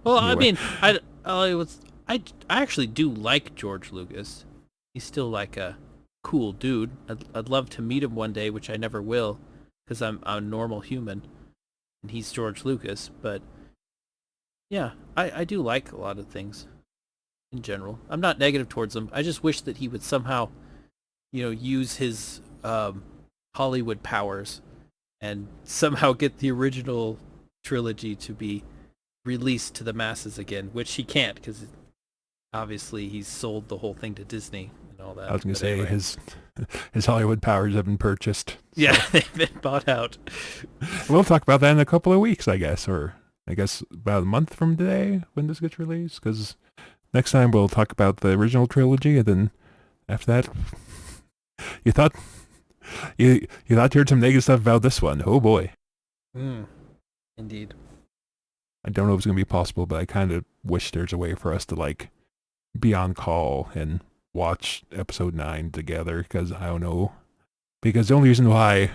Well, Anyway. I mean, I actually do like George Lucas. He's still like a cool dude. I'd love to meet him one day, which I never will, because I'm a normal human, and he's George Lucas. But yeah, I do like a lot of things in general. I'm not negative towards him. I just wish that he would somehow, use his Hollywood powers and somehow get the original trilogy to be released to the masses again, which he can't, because obviously he's sold the whole thing to Disney and all that. I was going But to say anyway. his Hollywood powers have been purchased. Yeah, they've been bought out. We'll talk about that in a couple of weeks, I guess, or I guess about a month from today when this gets released, because next time we'll talk about the original trilogy, and then after that, you thought you heard some negative stuff about this one. Oh boy. Indeed. I don't know if it's going to be possible, but I kind of wish there's a way for us to like be on call and watch episode 9 together, because I don't know. Because the only reason why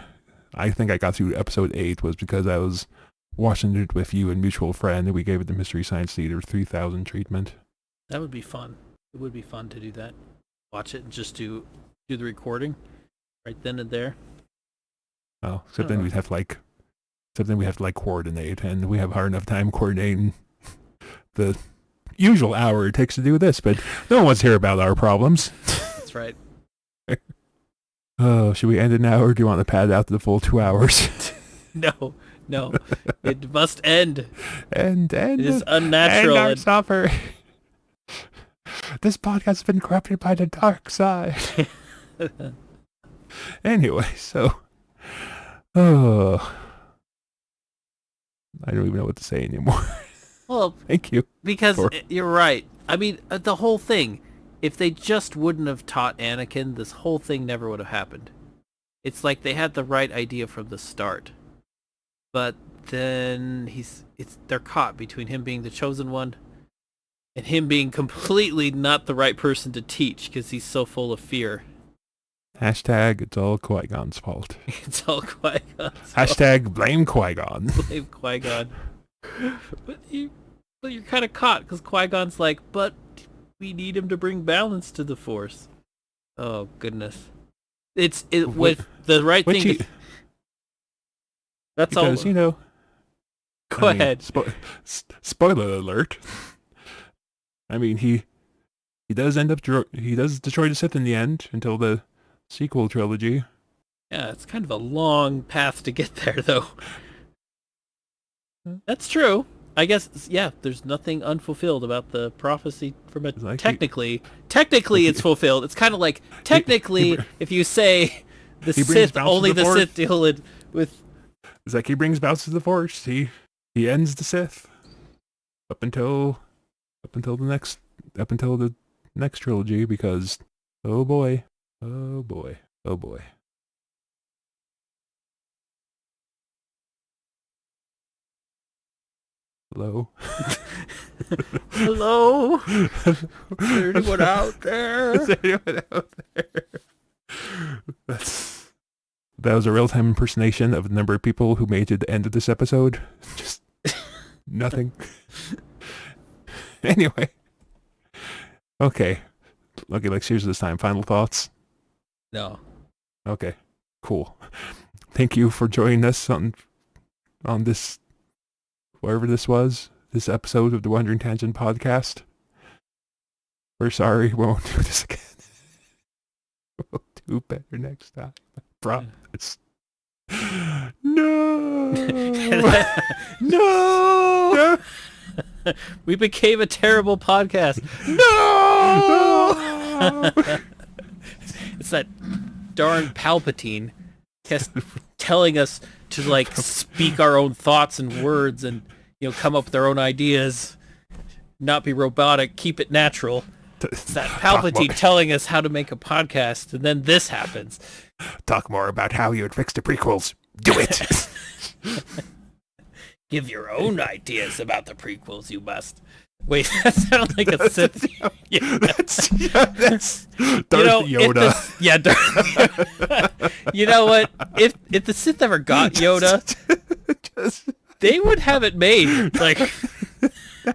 I think I got through episode 8 was because I was watching it with you and mutual friend, and we gave it the Mystery Science Theater 3000 treatment. That would be fun. It would be fun to do that. Watch it and just do the recording right then and there. Oh, except then we'd have to like coordinate, and we have hard enough time coordinating the usual hour it takes to do this, but no one wants to hear about our problems. That's right. Oh, should we end it now, or do you want to pad out to the full 2 hours? No. It must end. And It is unnatural. And our and- suffer. This podcast has been corrupted by the dark side. Anyway, so I don't even know what to say anymore. Well, Thank you. because for- you're right. I mean, the whole thing, if they just wouldn't have taught Anakin, this whole thing never would have happened. It's like they had the right idea from the start. But then they're caught between him being the chosen one and him being completely not the right person to teach, because he's so full of fear. Hashtag it's all Qui-Gon's fault. It's all Qui-Gon. Hashtag blame Qui-Gon. Blame Qui-Gon. But you're kind of caught, because Qui-Gon's like, but We need him to bring balance to the Force. Oh goodness. With the right thing. That's because, all. Go ahead. Spoiler alert. I mean, he does he does destroy the Sith in the end until the sequel trilogy. Yeah, it's kind of a long path to get there, though. That's true. I guess, yeah, there's nothing unfulfilled about the prophecy from it. Technically, it's fulfilled. It's kind of like, technically, if you say the Sith, only the Sith deal with... It's like he brings balance to the Force. He ends the Sith up until the next trilogy, because oh boy. Hello. Hello. Is there anyone out there? That was a real-time impersonation of the number of people who made it to the end of this episode. Just nothing. Anyway. Okay, let's here's this time. Final thoughts? No. Okay, cool. Thank you for joining us on this, whatever this was, this episode of the Wandering Tangent podcast. We're sorry, we won't do this again. We'll do better next time. I promise. No! No! We became a terrible podcast. No! It's that darn Palpatine telling us to speak our own thoughts and words and come up with our own ideas, not be robotic, keep it natural. It's that Palpatine telling us how to make a podcast, and then this happens. Talk more about how you would fix the prequels. Do it. Give your own ideas about the prequels, you must. Wait, that sounds like a Sith. That's Darth Yoda. You know what? If the Sith ever got Yoda, they would have it made.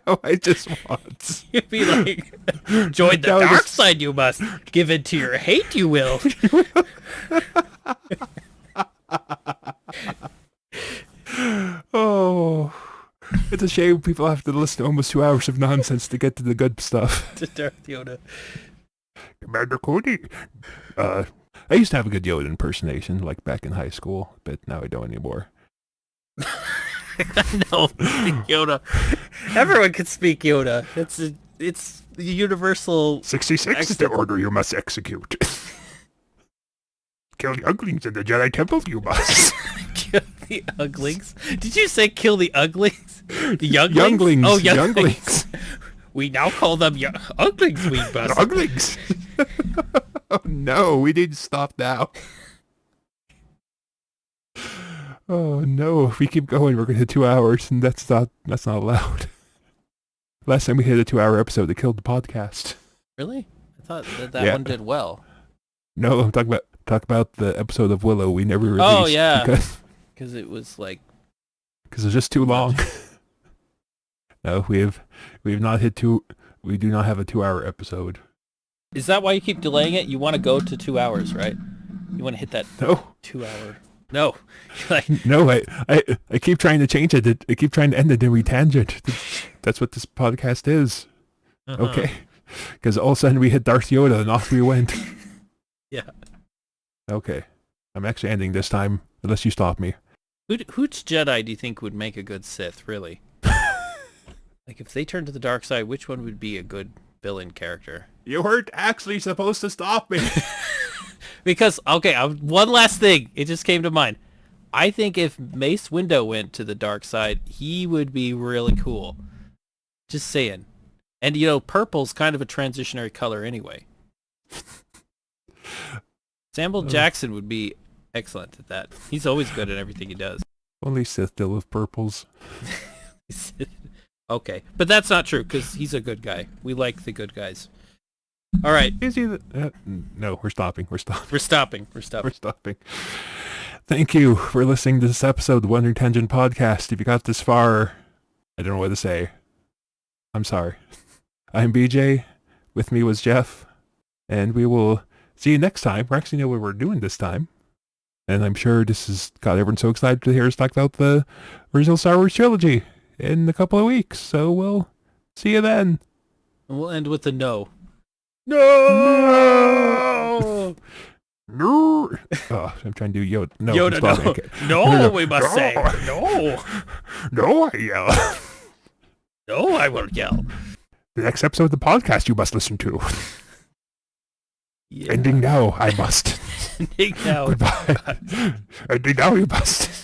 No, I just want. You'd be like, join the dark side, you must. Give in to your hate, you will. Oh, it's a shame people have to listen to almost 2 hours of nonsense to get to the good stuff. To Darth Yoda. Commander Cody. I used to have a good Yoda impersonation, back in high school, but now I don't anymore. No, Yoda. Everyone can speak Yoda. It's the universal. 66 is the order you must execute. Kill the Uglings in the Jedi Temple, you must. Kill the Uglings? Did you say kill the Uglings? The Younglings? Younglings. Oh, Younglings. We now call them Uglings, we must. Uglings. Oh no, we need to stop now. Oh no, if we keep going, we're going to hit 2 hours, and that's not allowed. Last time we hit a 2-hour episode, they killed the podcast. Really? I thought that one did well. No, I'm talking about the episode of Willow we never released. Oh yeah, because it was because it's just too long. No, we've not hit two. We do not have a 2-hour episode. Is that why you keep delaying it? You want to go to 2 hours, right? You want to hit that 2-hour. No. No, I keep trying to change it. I keep trying to end it and we tangent. That's what this podcast is. Uh-huh. Okay. Because all of a sudden we hit Darth Yoda and off we went. Yeah. Okay. I'm actually ending this time, unless you stop me. Which Jedi do you think would make a good Sith, really? If they turn to the dark side, which one would be a good villain character? You weren't actually supposed to stop me. Because, okay, one last thing. It just came to mind. I think if Mace Windu went to the dark side, he would be really cool. Just saying. And, purple's kind of a transitionary color anyway. Samuel Jackson would be excellent at that. He's always good at everything he does. Only Sith deal with purples. Okay, but that's not true, because he's a good guy. We like the good guys. All right. Is he no, we're stopping. We're stopping. Thank you for listening to this episode of the Wandering Tangent Podcast. If you got this far, I don't know what to say. I'm sorry. I'm BJ. With me was Jeff. And we will see you next time. We actually know what we're doing this time. And I'm sure this has got everyone so excited to hear us talk about the original Star Wars Trilogy in a couple of weeks. So we'll see you then. And we'll end with a no. No! No! Oh, I'm trying to do Yoda. No, Yoda, no, we must say. No. No, I yell. No, I will yell. The next episode of the podcast you must listen to. Yeah. Ending now, I must. Ending now. Goodbye. Ending now, you must.